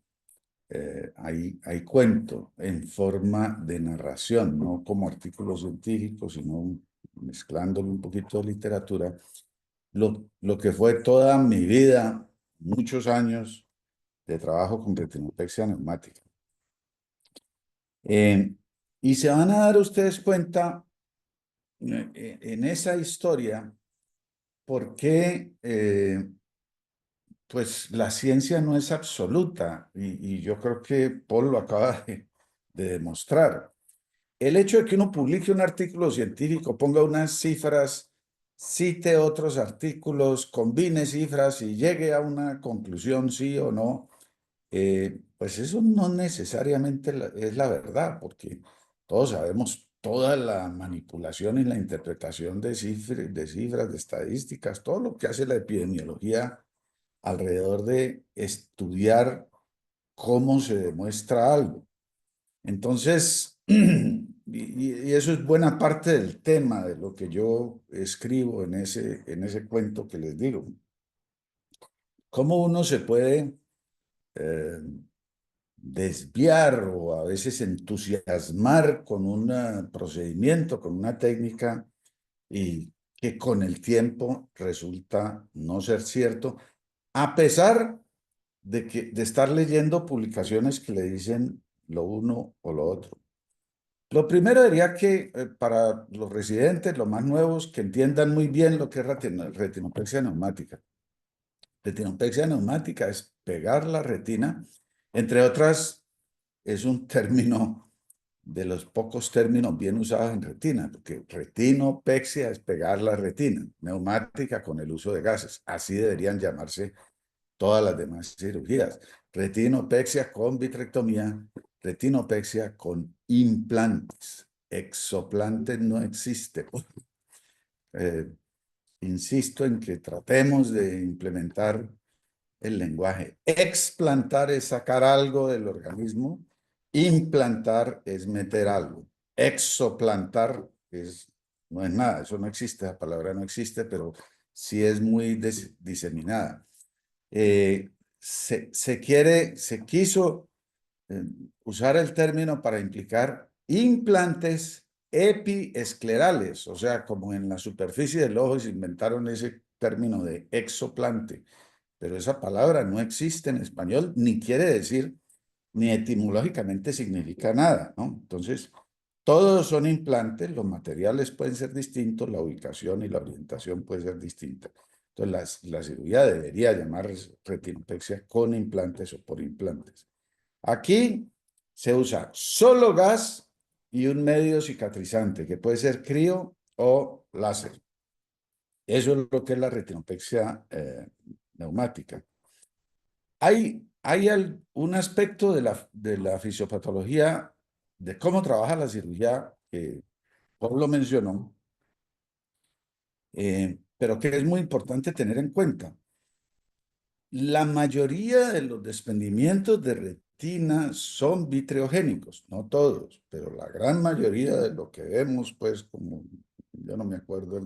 Hay cuento en forma de narración, no como artículo científico, sino mezclándole un poquito de literatura. Lo que fue toda mi vida, muchos años de trabajo con retinopexia neumática. Eh, y se van a dar ustedes cuenta en esa historia por qué pues la ciencia no es absoluta y yo creo que Paul lo acaba de demostrar. El hecho de que uno publique un artículo científico, ponga unas cifras, cite otros artículos, combine cifras y llegue a una conclusión sí o no, pues eso no necesariamente es la verdad, porque todos sabemos toda la manipulación y la interpretación de cifras, de estadísticas, todo lo que hace la epidemiología alrededor de estudiar cómo se demuestra algo. Entonces, y eso es buena parte del tema de lo que yo escribo en ese cuento que les digo. ¿Cómo uno se puede eh, desviar o a veces entusiasmar con un procedimiento, con una técnica y que con el tiempo resulta no ser cierto, a pesar de estar leyendo publicaciones que le dicen lo uno o lo otro? Lo primero diría que para los residentes, los más nuevos, que entiendan muy bien lo que es retinopexia neumática. Retinopexia neumática es pegar la retina, entre otras, es un término de los pocos términos bien usados en retina, porque retinopexia es pegar la retina, neumática con el uso de gases. Así deberían llamarse todas las demás cirugías. Retinopexia con vitrectomía, retinopexia con implantes. Exoplantes no existe. Eh, Insisto en que tratemos de implementar el lenguaje. Explantar es sacar algo del organismo, implantar es meter algo. Exoplantar no es nada, eso no existe, la palabra no existe, pero sí es muy diseminada. Se quiso eh, usar el término para implicar implantes epiesclerales, o sea, como en la superficie del ojo se inventaron ese término de exoplante, pero esa palabra no existe en español, ni quiere decir, ni etimológicamente significa nada, ¿no? Entonces, todos son implantes, los materiales pueden ser distintos, la ubicación y la orientación puede ser distinta. Entonces, la cirugía debería llamarse retinopexia con implantes o por implantes. Aquí se usa solo gas y un medio cicatrizante, que puede ser crío o láser. Eso es lo que es la retinopexia neumática. Hay un aspecto de la fisiopatología, de cómo trabaja la cirugía, que Pablo mencionó, pero que es muy importante tener en cuenta. La mayoría de los desprendimientos de retina son vitreogénicos, no todos, pero la gran mayoría de lo que vemos, pues, como yo no me acuerdo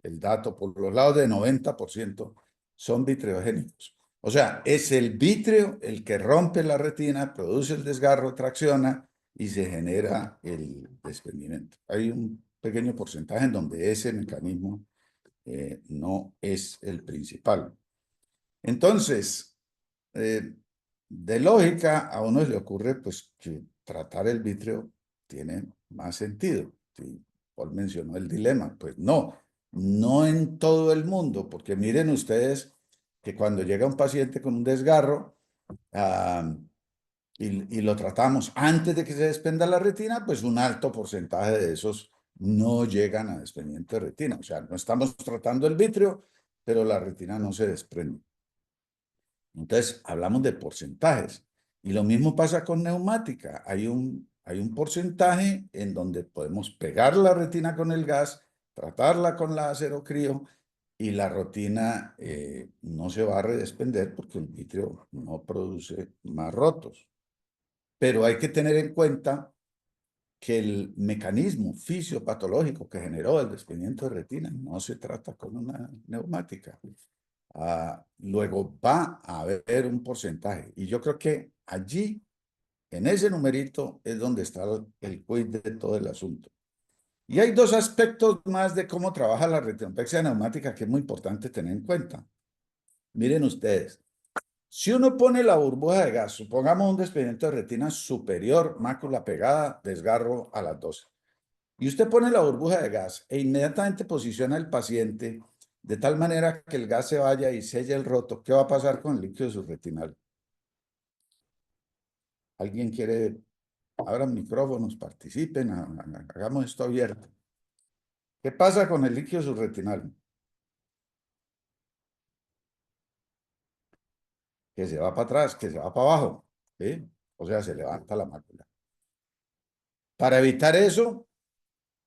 el dato, por los lados de 90% son vitreogénicos. O sea, es el vítreo el que rompe la retina, produce el desgarro, tracciona y se genera el desprendimiento. Hay un pequeño porcentaje en donde ese mecanismo no es el principal. Entonces, de lógica, a uno le ocurre pues que tratar el vítreo tiene más sentido. Si Paul mencionó el dilema, pues no en todo el mundo, porque miren ustedes que cuando llega un paciente con un desgarro ah, y lo tratamos antes de que se desprenda la retina, pues un alto porcentaje de esos no llegan a desprendimiento de retina. O sea, no estamos tratando el vitrio, pero la retina no se desprende. Entonces, hablamos de porcentajes. Y lo mismo pasa con neumática. Hay un porcentaje en donde podemos pegar la retina con el gas, tratarla con láser o crío, y la retina no se va a redespender porque el vitrio no produce más rotos. Pero hay que tener en cuenta que el mecanismo fisiopatológico que generó el desprendimiento de retina no se trata con una neumática. Luego va a haber un porcentaje. Y yo creo que allí, en ese numerito, es donde está el quiz de todo el asunto. Y hay dos aspectos más de cómo trabaja la retinopexia neumática que es muy importante tener en cuenta. Miren ustedes, si uno pone la burbuja de gas, supongamos un desprendimiento de retina superior, mácula pegada, desgarro a las 12. Y usted pone la burbuja de gas e inmediatamente posiciona al paciente de tal manera que el gas se vaya y selle el roto. ¿Qué va a pasar con el líquido subretinal? ¿Alguien quiere? Abran micrófonos, participen, hagamos esto abierto. ¿Qué pasa con el líquido subretinal? Que se va para atrás, que se va para abajo, ¿sí? O sea, se levanta la mácula. Para evitar eso,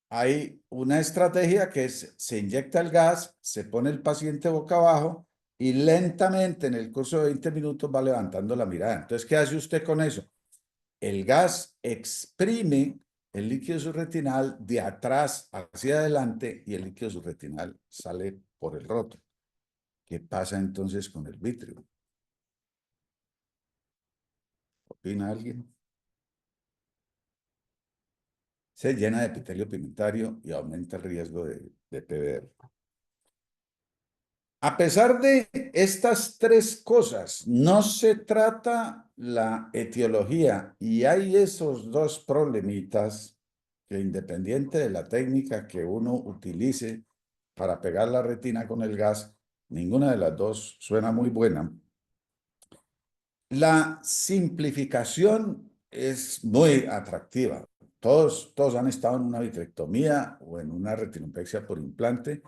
hay una estrategia que es, se inyecta el gas, se pone el paciente boca abajo y lentamente en el curso de 20 minutos va levantando la mirada. Entonces, ¿qué hace usted con eso? El gas exprime el líquido subretinal de atrás hacia adelante y el líquido subretinal sale por el roto. ¿Qué pasa entonces con el vitrio? ¿Opina alguien? Se llena de epitelio pigmentario y aumenta el riesgo de PVR. A pesar de estas tres cosas, no se trata la etiología y hay esos dos problemitas que independiente de la técnica que uno utilice para pegar la retina con el gas, ninguna de las dos suena muy buena. La simplificación es muy atractiva. Todos han estado en una vitrectomía o en una retinopexia por implante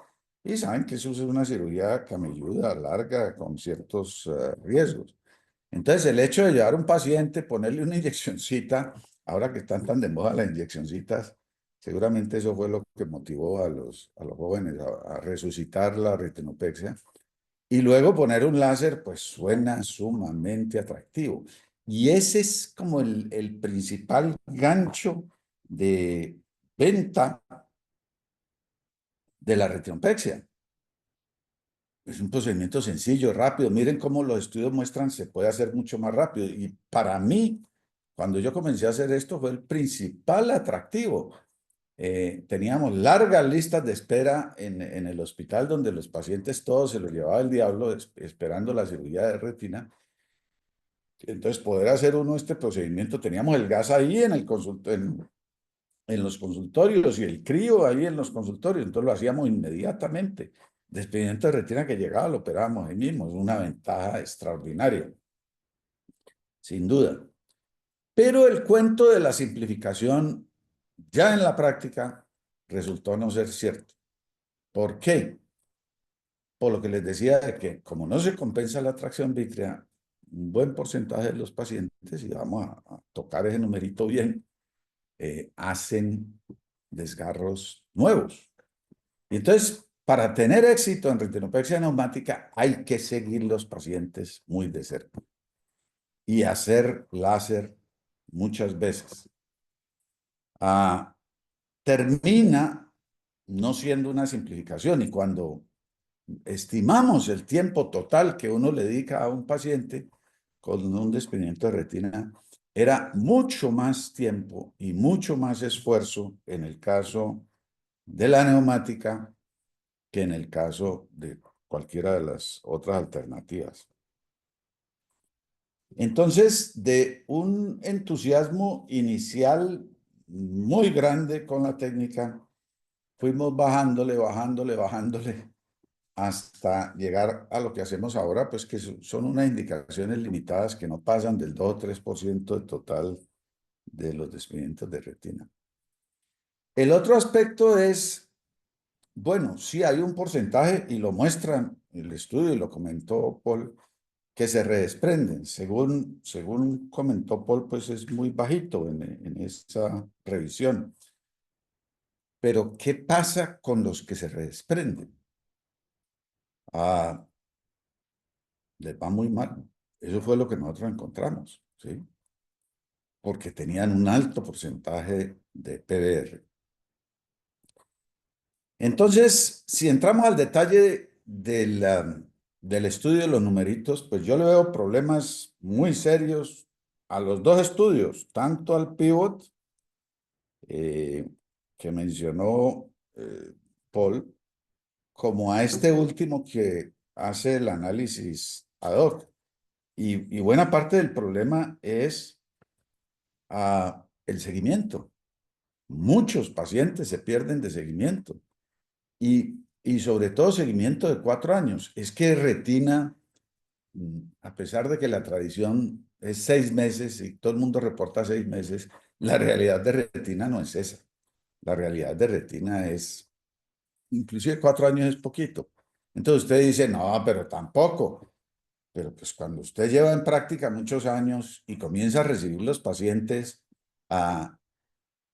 y saben que eso es una cirugía camelluda, larga, con ciertos riesgos. Entonces, el hecho de llevar a un paciente, ponerle una inyeccioncita, ahora que están tan de moda las inyeccioncitas, seguramente eso fue lo que motivó a los jóvenes a resucitar la retinopexia. Y luego poner un láser, pues suena sumamente atractivo. Y ese es como el principal gancho de venta de la retinopexia. Es un procedimiento sencillo, rápido. Miren cómo los estudios muestran se puede hacer mucho más rápido. Y para mí, cuando yo comencé a hacer esto, fue el principal atractivo. Teníamos largas listas de espera en el hospital donde los pacientes todos se los llevaba el diablo esperando la cirugía de retina. Entonces, poder hacer uno este procedimiento, teníamos el gas ahí en los consultorios y el crío ahí en los consultorios, entonces lo hacíamos inmediatamente. Desprendimiento de retina que llegaba, lo operábamos ahí mismo, es una ventaja extraordinaria, sin duda. Pero el cuento de la simplificación ya en la práctica resultó no ser cierto. ¿Por qué? Por lo que les decía de que como no se compensa la tracción vítrea, un buen porcentaje de los pacientes, y vamos a tocar ese numerito bien, hacen desgarros nuevos. Y entonces, para tener éxito en retinopexia neumática, hay que seguir los pacientes muy de cerca y hacer láser muchas veces. Termina no siendo una simplificación y cuando estimamos el tiempo total que uno le dedica a un paciente con un desprendimiento de retina, era mucho más tiempo y mucho más esfuerzo en el caso de la neumática que en el caso de cualquiera de las otras alternativas. Entonces, de un entusiasmo inicial muy grande con la técnica, fuimos bajándole, bajándole, bajándole, hasta llegar a lo que hacemos ahora, pues que son unas indicaciones limitadas que no pasan del 2 o 3% del total de los desprendimientos de retina. El otro aspecto es, bueno, sí hay un porcentaje y lo muestra el estudio y lo comentó Paul, que se redesprenden. Según comentó Paul, pues es muy bajito en esa revisión. Pero, ¿qué pasa con los que se redesprenden? Ah, les va muy mal. Eso fue lo que nosotros encontramos, ¿sí? Porque tenían un alto porcentaje de PBR. Entonces, si entramos al detalle del estudio de los numeritos, pues yo le veo problemas muy serios a los dos estudios, tanto al pivot eh, que mencionó Paul, como a este último que hace el análisis ad hoc. Y buena parte del problema es el seguimiento. Muchos pacientes se pierden de seguimiento y sobre todo seguimiento de 4 años. Es que retina, a pesar de que la tradición es 6 meses y todo el mundo reporta 6 meses, la realidad de retina no es esa. La realidad de retina es, inclusive 4 años es poquito. Entonces usted dice, no, pero tampoco. Pero pues cuando usted lleva en práctica muchos años y comienza a recibir los pacientes a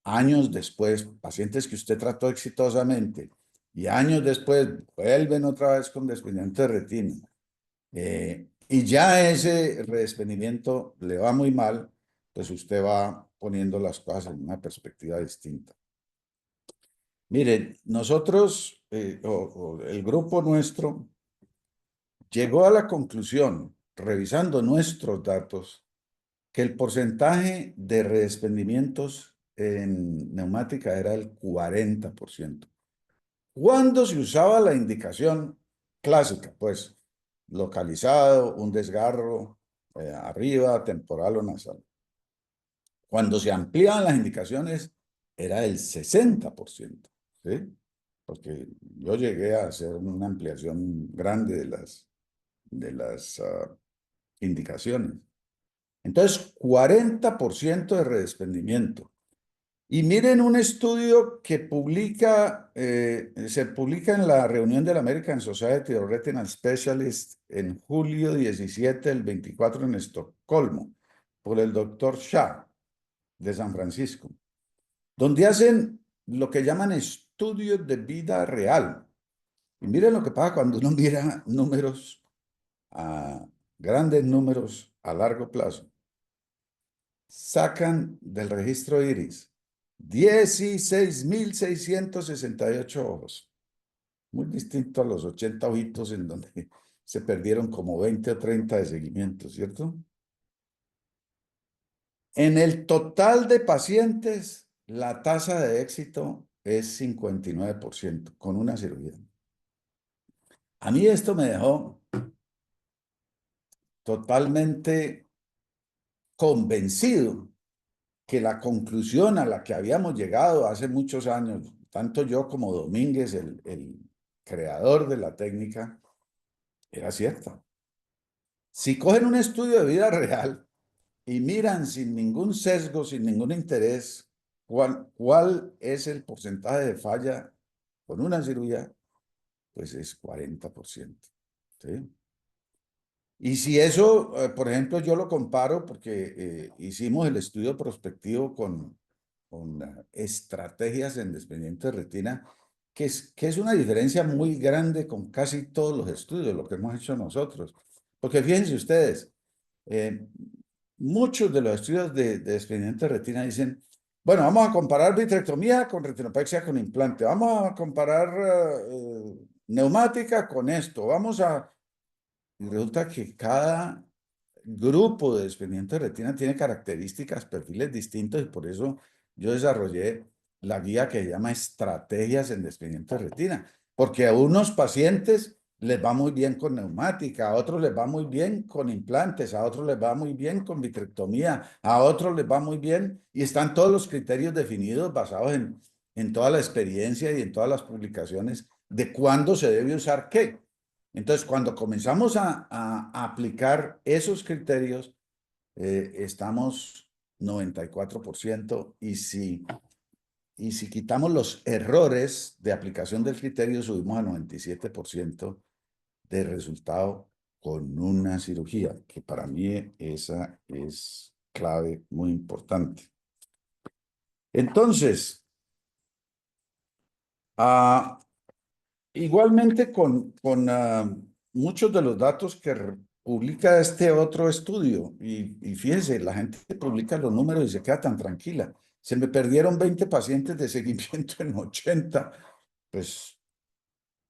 años después, pacientes que usted trató exitosamente y años después vuelven otra vez con desprendimiento de retina y ya ese redesprendimiento le va muy mal, pues usted va poniendo las cosas en una perspectiva distinta. Miren, nosotros, o el grupo nuestro, llegó a la conclusión, revisando nuestros datos, que el porcentaje de redesprendimientos en neumática era el 40%. ¿Cuándo se usaba la indicación clásica? Pues localizado, un desgarro arriba, temporal o nasal. Cuando se ampliaban las indicaciones era el 60%, ¿sí? Porque yo llegué a hacer una ampliación grande de las indicaciones. Entonces, 40% de redesprendimiento. Y miren un estudio que se publica en la reunión de la American Society of Retinal Specialists en julio 17 del 24 en Estocolmo, por el doctor Shah de San Francisco, donde hacen lo que llaman estudios de vida real. Y miren lo que pasa cuando uno mira números, a grandes números a largo plazo. Sacan del registro iris 16.668 ojos, muy distinto a los 80 ojitos en donde se perdieron como 20 o 30 de seguimiento, ¿cierto? En el total de pacientes, la tasa de éxito es 59% con una cirugía. A mí esto me dejó totalmente convencido que la conclusión a la que habíamos llegado hace muchos años, tanto yo como Domínguez, el creador de la técnica, era cierta. Si cogen un estudio de vida real y miran sin ningún sesgo, sin ningún interés, cuál es el porcentaje de falla con una cirugía, pues es 40%. ¿Sí? Y si eso, por ejemplo, yo lo comparo porque hicimos el estudio prospectivo con estrategias en desprendimiento de retina, que es una diferencia muy grande con casi todos los estudios, lo que hemos hecho nosotros. Porque fíjense ustedes, eh, muchos de los estudios de desprendimiento de retina dicen, bueno, vamos a comparar vitrectomía con retinopexia con implante, vamos a comparar neumática con esto, vamos a... Y resulta que cada grupo de desprendimiento de retina tiene características, perfiles distintos y por eso yo desarrollé la guía que se llama Estrategias en desprendimiento de retina, porque a unos pacientes les va muy bien con neumática, a otros les va muy bien con implantes, a otros les va muy bien con vitrectomía, a otros les va muy bien y están todos los criterios definidos basados en toda la experiencia y en todas las publicaciones de cuándo se debe usar qué. Entonces, cuando comenzamos a aplicar esos criterios, estamos 94% y si y si quitamos los errores de aplicación del criterio, subimos a 97% de resultado con una cirugía, que para mí esa es clave muy importante. Entonces, ah, igualmente con muchos de los datos que publica este otro estudio, y fíjense, la gente publica los números y se queda tan tranquila. Se me perdieron 20 pacientes de seguimiento en 80. Pues,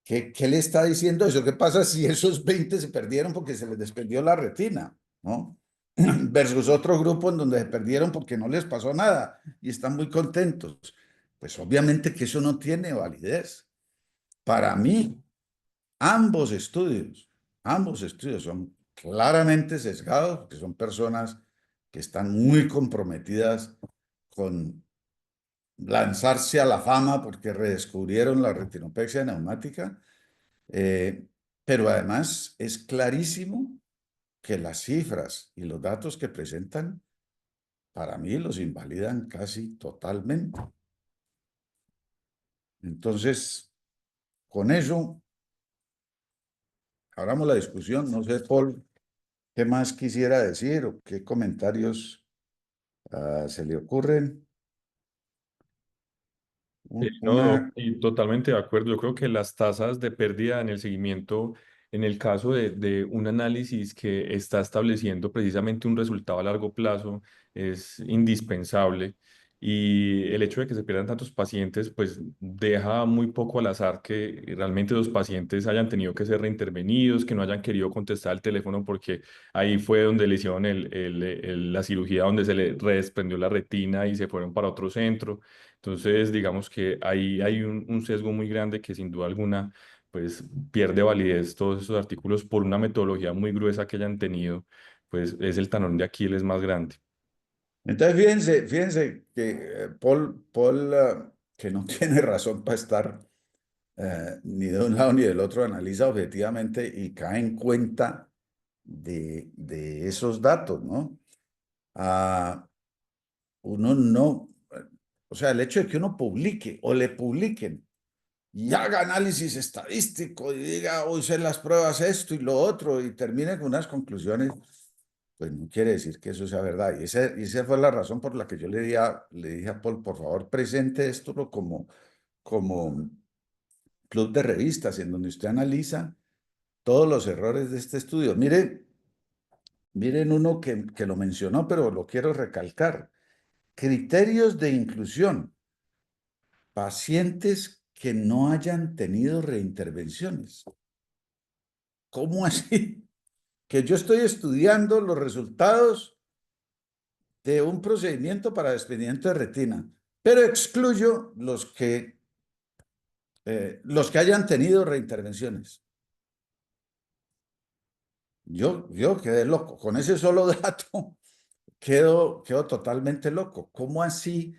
¿qué le está diciendo eso? ¿Qué pasa si esos 20 se perdieron porque se les desprendió la retina? ¿No? Versus otro grupo en donde se perdieron porque no les pasó nada y están muy contentos. Pues obviamente que eso no tiene validez. Para mí, ambos estudios son claramente sesgados, porque son personas que están muy comprometidas con lanzarse a la fama porque redescubrieron la retinopexia neumática, eh, pero además es clarísimo que las cifras y los datos que presentan, para mí los invalidan casi totalmente. Entonces, con eso, abramos la discusión. No sé, Paul, ¿qué más quisiera decir o qué comentarios se le ocurren? No, Una, y totalmente de acuerdo. Yo creo que las tasas de pérdida en el seguimiento, en el caso de un análisis que está estableciendo precisamente un resultado a largo plazo, es indispensable. Y el hecho de que se pierdan tantos pacientes, pues deja muy poco al azar que realmente los pacientes hayan tenido que ser reintervenidos, que no hayan querido contestar el teléfono porque ahí fue donde le hicieron la cirugía, donde se le desprendió la retina y se fueron para otro centro. Entonces, digamos que ahí hay un sesgo muy grande que sin duda alguna, pues pierde validez todos esos artículos por una metodología muy gruesa que hayan tenido, pues es el talón de Aquiles más grande. entonces, fíjense que Paul, que no tiene razón para estar ni de un lado ni del otro, analiza objetivamente y cae en cuenta de esos datos, ¿no? Ah, uno no, o sea, el hecho de que uno publique o le publiquen y haga análisis estadístico y diga, hoy sé las pruebas esto y lo otro y termine con unas conclusiones, pues no quiere decir que eso sea verdad. Y esa fue la razón por la que yo le dije a Paul, por favor, presente esto como club de revistas en donde usted analiza todos los errores de este estudio. Miren uno que lo mencionó, pero lo quiero recalcar. Criterios de inclusión. Pacientes que no hayan tenido reintervenciones. ¿Cómo así? Que yo estoy estudiando los resultados de un procedimiento para desprendimiento de retina, pero excluyo los que hayan tenido reintervenciones. Yo quedé loco. Con ese solo dato quedo totalmente loco. ¿Cómo así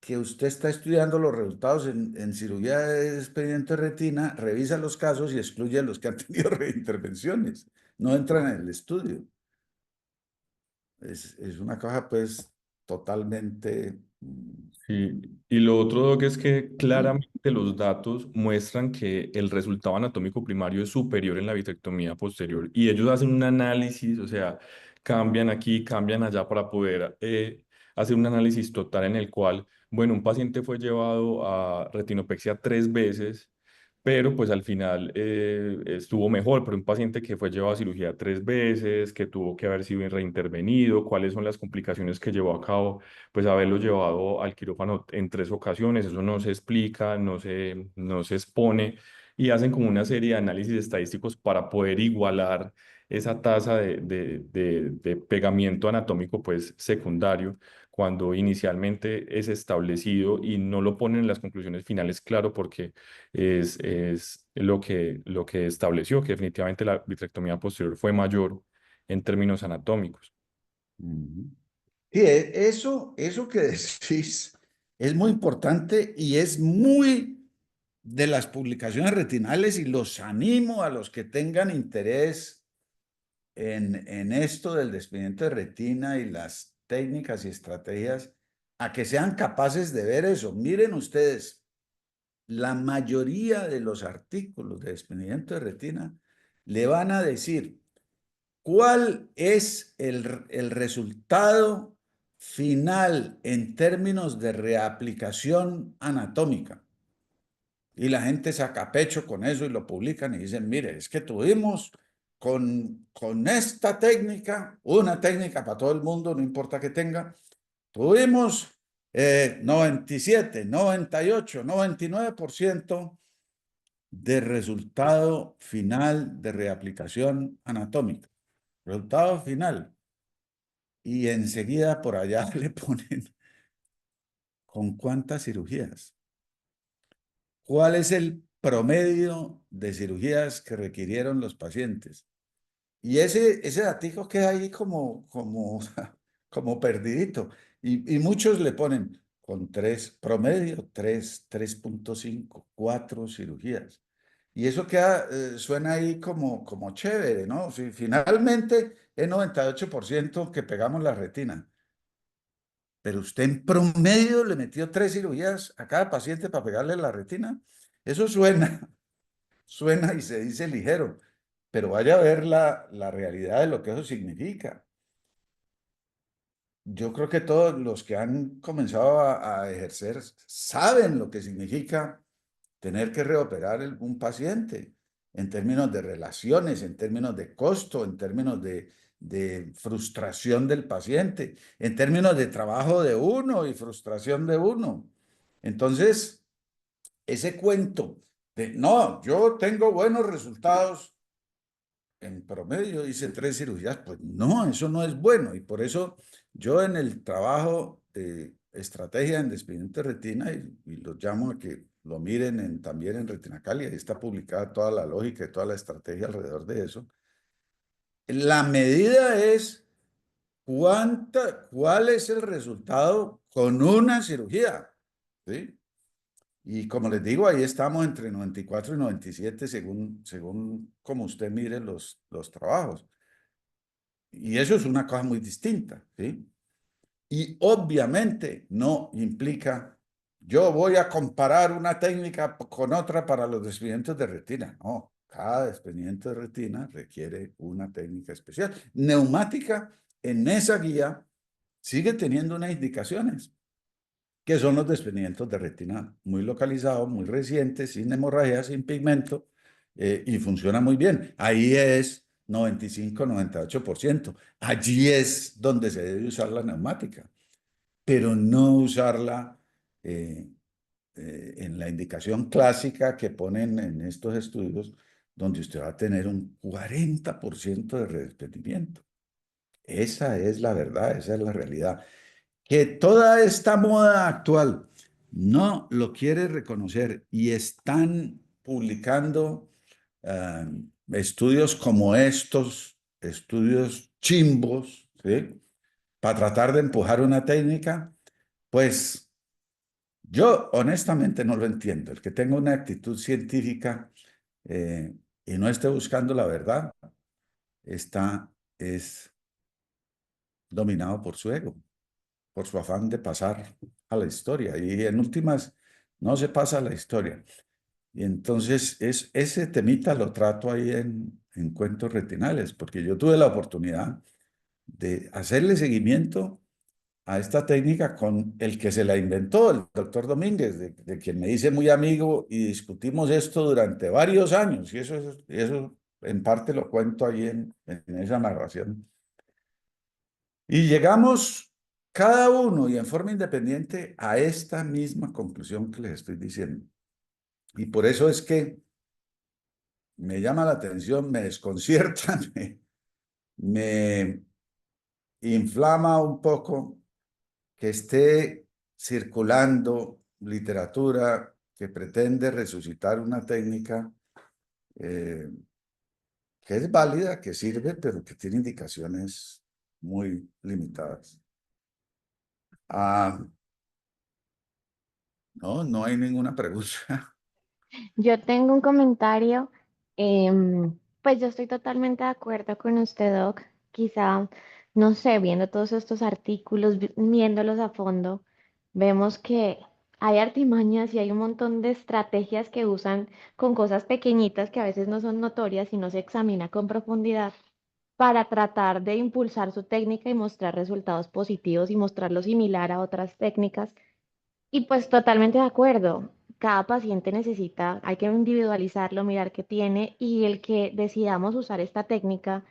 que usted está estudiando los resultados en cirugía de desprendimiento de retina, revisa los casos y excluye a los que han tenido reintervenciones? No entran en el estudio. Es una cosa pues totalmente... Sí, y lo otro, Doc, es que claramente los datos muestran que el resultado anatómico primario es superior en la vitrectomía posterior y ellos hacen un análisis, o sea, cambian aquí, cambian allá para poder hacer un análisis total en el cual, bueno, un paciente fue llevado a retinopexia 3 veces, pero pues al final estuvo mejor, pero un paciente que fue llevado a cirugía 3 veces, que tuvo que haber sido reintervenido, cuáles son las complicaciones que llevó a cabo pues haberlo llevado al quirófano en 3 ocasiones, eso no se explica, no se expone y hacen como una serie de análisis estadísticos para poder igualar esa tasa de pegamiento anatómico pues secundario cuando inicialmente es establecido y no lo ponen en las conclusiones finales, claro, porque es lo que estableció, que definitivamente la vitrectomía posterior fue mayor en términos anatómicos. Ujú. Sí, eso que decís es muy importante y es muy de las publicaciones retinales y los animo a los que tengan interés en esto del desprendimiento de retina y las técnicas y estrategias. a que sean capaces de ver eso. Miren ustedes, la mayoría de los artículos de desprendimiento de retina le van a decir cuál es el resultado final en términos de reaplicación anatómica. Y la gente saca pecho con eso y lo publican y dicen, mire, es que tuvimos con esta técnica, una técnica para todo el mundo, no importa que tenga, tuvimos 97, 98, 99% de resultado final de reaplicación anatómica. Resultado final. Y enseguida por allá le ponen con cuántas cirugías. ¿Cuál es el promedio de cirugías que requirieron los pacientes? Y ese datico queda ahí como perdidito. Y muchos le ponen con promedio, 3.5 4 cirugías. Y eso queda, suena ahí como chévere, ¿no? Si finalmente es 98% que pegamos la retina. Pero usted en promedio le metió 3 cirugías a cada paciente para pegarle la retina. Eso suena y se dice ligero, pero vaya a ver la realidad de lo que eso significa. Yo creo que todos los que han comenzado a ejercer saben lo que significa tener que reoperar un paciente en términos de relaciones, en términos de costo, en términos de frustración del paciente, en términos de trabajo de uno y frustración de uno. Entonces, ese cuento de, no, yo tengo buenos resultados, en promedio hice 3 cirugías, pues no, eso no es bueno. Y por eso yo en el trabajo de estrategia en desprendimiento de retina, y los llamo a que lo miren también en Retina Cali, ahí está publicada toda la lógica y toda la estrategia alrededor de eso. La medida es cuál es el resultado con una cirugía, ¿sí? Y como les digo, ahí estamos entre 94 y 97 según como usted mire los trabajos. Y eso es una cosa muy distinta, ¿sí? Y obviamente no implica, yo voy a comparar una técnica con otra para los desprendimientos de retina. No, cada desprendimiento de retina requiere una técnica especial. Neumática, en esa guía, sigue teniendo unas indicaciones, que son los desprendimientos de retina muy localizados, muy recientes, sin hemorragia, sin pigmento, y funciona muy bien. Ahí es 95-98%. Allí es donde se debe usar la neumática, pero no usarla eh, en la indicación clásica que ponen en estos estudios, donde usted va a tener un 40% de redespertimiento. Esa es la verdad, esa es la realidad. Que toda esta moda actual no lo quiere reconocer y están publicando eh, estudios como estos, estudios chimbos, ¿sí? Para tratar de empujar una técnica, pues yo honestamente no lo entiendo. El que tenga una actitud científica y no esté buscando la verdad, es dominado por su ego, por su afán de pasar a la historia. Y en últimas, no se pasa a la historia. Y entonces ese temita lo trato ahí en Cuentos Retinales, porque yo tuve la oportunidad de hacerle seguimiento a esta técnica con el que se la inventó, el doctor Domínguez, de quien me hice muy amigo y discutimos esto durante varios años. Y eso en parte lo cuento ahí en esa narración. Y llegamos cada uno y en forma independiente a esta misma conclusión que les estoy diciendo. Y por eso es que me llama la atención, me desconcierta, me inflama un poco que esté circulando literatura que pretende resucitar una técnica eh, que es válida, que sirve, pero que tiene indicaciones muy limitadas. Ah, no, no hay ninguna pregunta. Yo tengo un comentario, pues yo estoy totalmente de acuerdo con usted, Doc. Quizá, no sé, viendo todos estos artículos, viéndolos a fondo, vemos que hay artimañas y hay un montón de estrategias que usan con cosas pequeñitas que a veces no son notorias y no se examina con profundidad para tratar de impulsar su técnica y mostrar resultados positivos y mostrarlo similar a otras técnicas. Y pues totalmente de acuerdo. Cada paciente necesita, hay que individualizarlo, mirar qué tiene y el que decidamos usar esta técnica,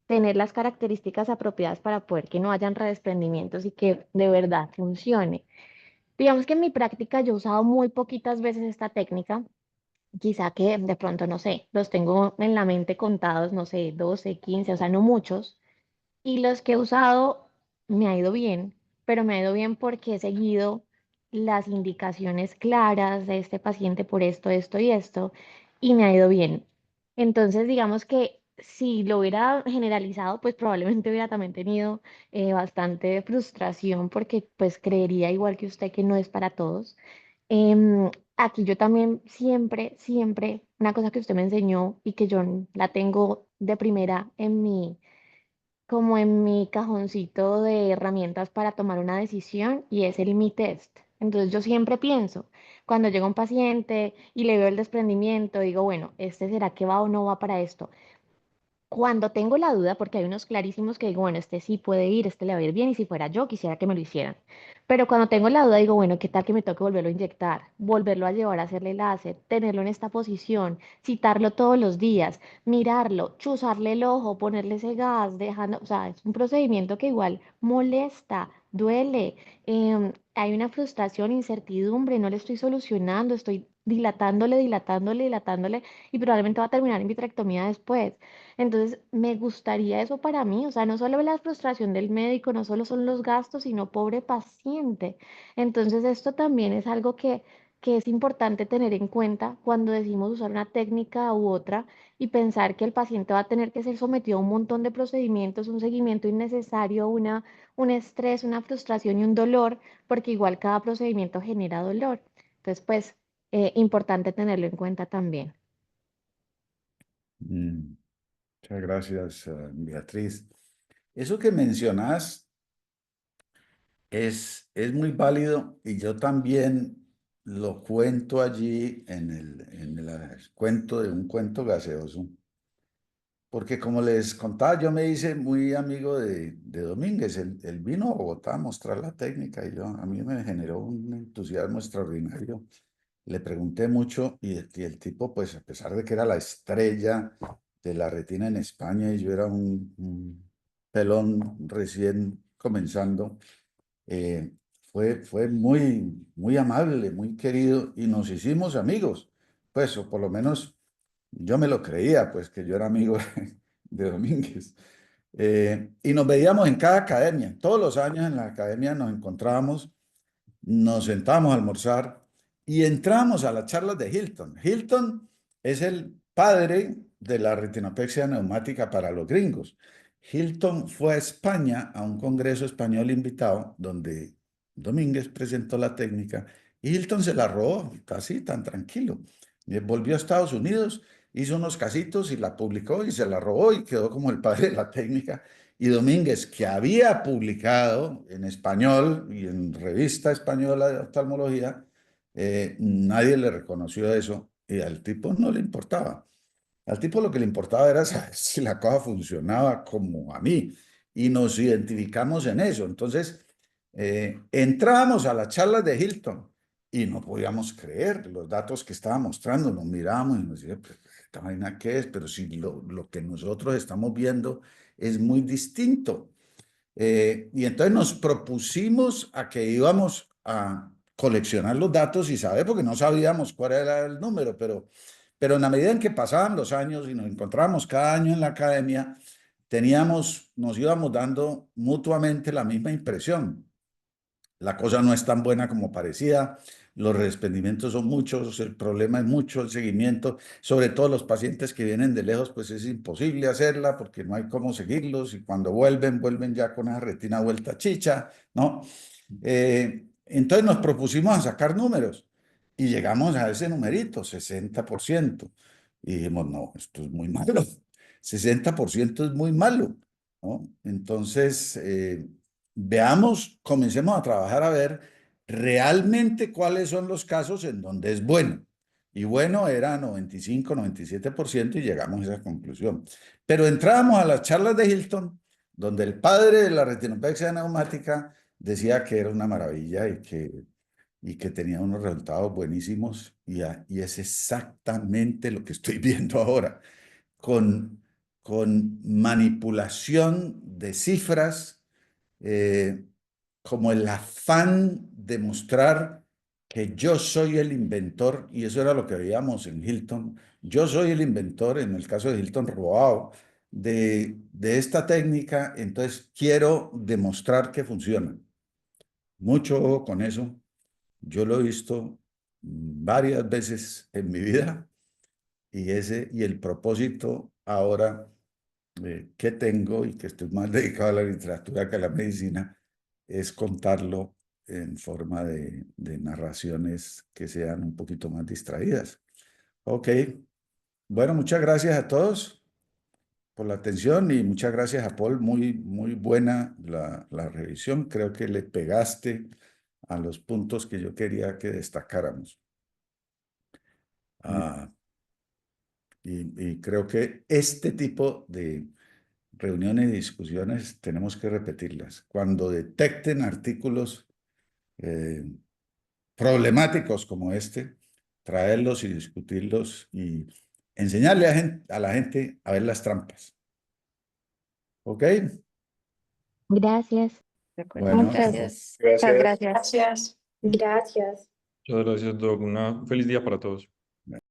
tener las características apropiadas para poder que no hayan redesprendimientos y que de verdad funcione. Digamos que en mi práctica yo he usado muy poquitas veces esta técnica, quizá que de pronto, no sé, los tengo en la mente contados, no sé, 12, 15, o sea, no muchos. Y los que he usado me ha ido bien, pero me ha ido bien porque he seguido las indicaciones claras de este paciente por esto, esto y esto, y me ha ido bien. Entonces, digamos que si lo hubiera generalizado, pues probablemente hubiera también tenido bastante frustración porque pues creería igual que usted que no es para todos. Aquí yo también siempre, siempre, una cosa que usted me enseñó y que yo la tengo de primera en mi como en mi cajoncito de herramientas para tomar una decisión y es el mi test. Entonces yo siempre pienso, cuando llega un paciente y le veo el desprendimiento, digo, bueno, ¿este será que va o no va para esto? Cuando tengo la duda, porque hay unos clarísimos que digo, bueno, este sí puede ir, este le va a ir bien, y si fuera yo, quisiera que me lo hicieran. Pero cuando tengo la duda, digo, bueno, ¿qué tal que me toque volverlo a inyectar? Volverlo a llevar a hacerle láser, tenerlo en esta posición, citarlo todos los días, mirarlo, chuzarle el ojo, ponerle ese gas, dejando, o sea, es un procedimiento que igual molesta, duele, hay una frustración, incertidumbre, no le estoy solucionando, estoy dilatándole, dilatándole, dilatándole, y probablemente va a terminar en vitrectomía después. Entonces, me gustaría eso para mí, o sea, no solo la frustración del médico, no solo son los gastos, sino pobre paciente. Entonces, esto también es algo que es importante tener en cuenta cuando decimos usar una técnica u otra y pensar que el paciente va a tener que ser sometido a un montón de procedimientos, un seguimiento innecesario, un estrés, una frustración y un dolor, porque igual cada procedimiento genera dolor. Entonces, pues, importante tenerlo en cuenta también. Mm, muchas gracias, Beatriz. Eso que mencionas es muy válido y yo también lo cuento allí en el cuento de un cuento gaseoso. Porque como les contaba, yo me hice muy amigo de Domínguez. Él vino a Bogotá a mostrar la técnica y a mí me generó un entusiasmo extraordinario. Le pregunté mucho y el tipo, pues a pesar de que era la estrella de la retina en España y yo era un pelón recién comenzando, eh, fue muy amable, muy querido y nos hicimos amigos. Pues, o por lo menos yo me lo creía, pues que yo era amigo de Domínguez. Y nos veíamos en cada academia. Todos los años en la academia nos encontrábamos, nos sentábamos a almorzar y entramos a las charlas de Hilton. Hilton es el padre de la retinopexia neumática para los gringos. Hilton fue a España a un congreso español invitado donde Domínguez presentó la técnica y Hilton se la robó, así tan tranquilo. Y volvió a Estados Unidos, hizo unos casitos y la publicó y se la robó y quedó como el padre de la técnica. Y Domínguez, que había publicado en español y en revista española de oftalmología, nadie le reconoció eso y al tipo no le importaba. Al tipo lo que le importaba era saber si la cosa funcionaba como a mí y nos identificamos en eso. Entonces, entrábamos a las charlas de Hilton y no podíamos creer los datos que estaba mostrando. Nos mirábamos y nos decíamos, "Pues, ¿esta vaina qué es? Pero si lo que nosotros estamos viendo es muy distinto". Y entonces nos propusimos a que íbamos a coleccionar los datos y saber, porque no sabíamos cuál era el número, pero en la medida en que pasaban los años y nos encontrábamos cada año en la academia, nos íbamos dando mutuamente la misma impresión. La cosa no es tan buena como parecía, los desprendimientos son muchos, el problema es mucho, el seguimiento, sobre todo los pacientes que vienen de lejos, pues es imposible hacerla porque no hay cómo seguirlos y cuando vuelven, vuelven ya con esa retina vuelta chicha, ¿no? Entonces nos propusimos a sacar números y llegamos a ese numerito, 60%. Y dijimos, no, esto es muy malo, 60% es muy malo, ¿no? Entonces, veamos, comencemos a trabajar a ver realmente cuáles son los casos en donde es bueno. Y bueno era 95, 97% y llegamos a esa conclusión. Pero entrábamos a las charlas de Hilton, donde el padre de la retinopexia neumática decía que era una maravilla y que tenía unos resultados buenísimos y es exactamente lo que estoy viendo ahora, con, con manipulación de cifras, eh, como el afán de mostrar que yo soy el inventor, y eso era lo que veíamos en Hilton, yo soy el inventor, en el caso de Hilton Roao, de esta técnica, entonces quiero demostrar que funciona. Mucho ojo con eso. Yo lo he visto varias veces en mi vida y el propósito ahora que tengo y que estoy más dedicado a la literatura que a la medicina es contarlo en forma de narraciones que sean un poquito más distraídas. Ok, bueno, muchas gracias a todos por la atención y muchas gracias a Paul. Muy, muy buena la revisión. Creo que le pegaste a los puntos que yo quería que destacáramos. Ah, y creo que este tipo de reuniones y discusiones tenemos que repetirlas. Cuando detecten artículos eh, problemáticos como este, traerlos y discutirlos y enseñarle a la gente a ver las trampas. ¿Ok? Gracias. De acuerdo. Bueno, Gracias. Gracias. Muchas gracias. Gracias. Muchas gracias, Doc. Un feliz día para todos.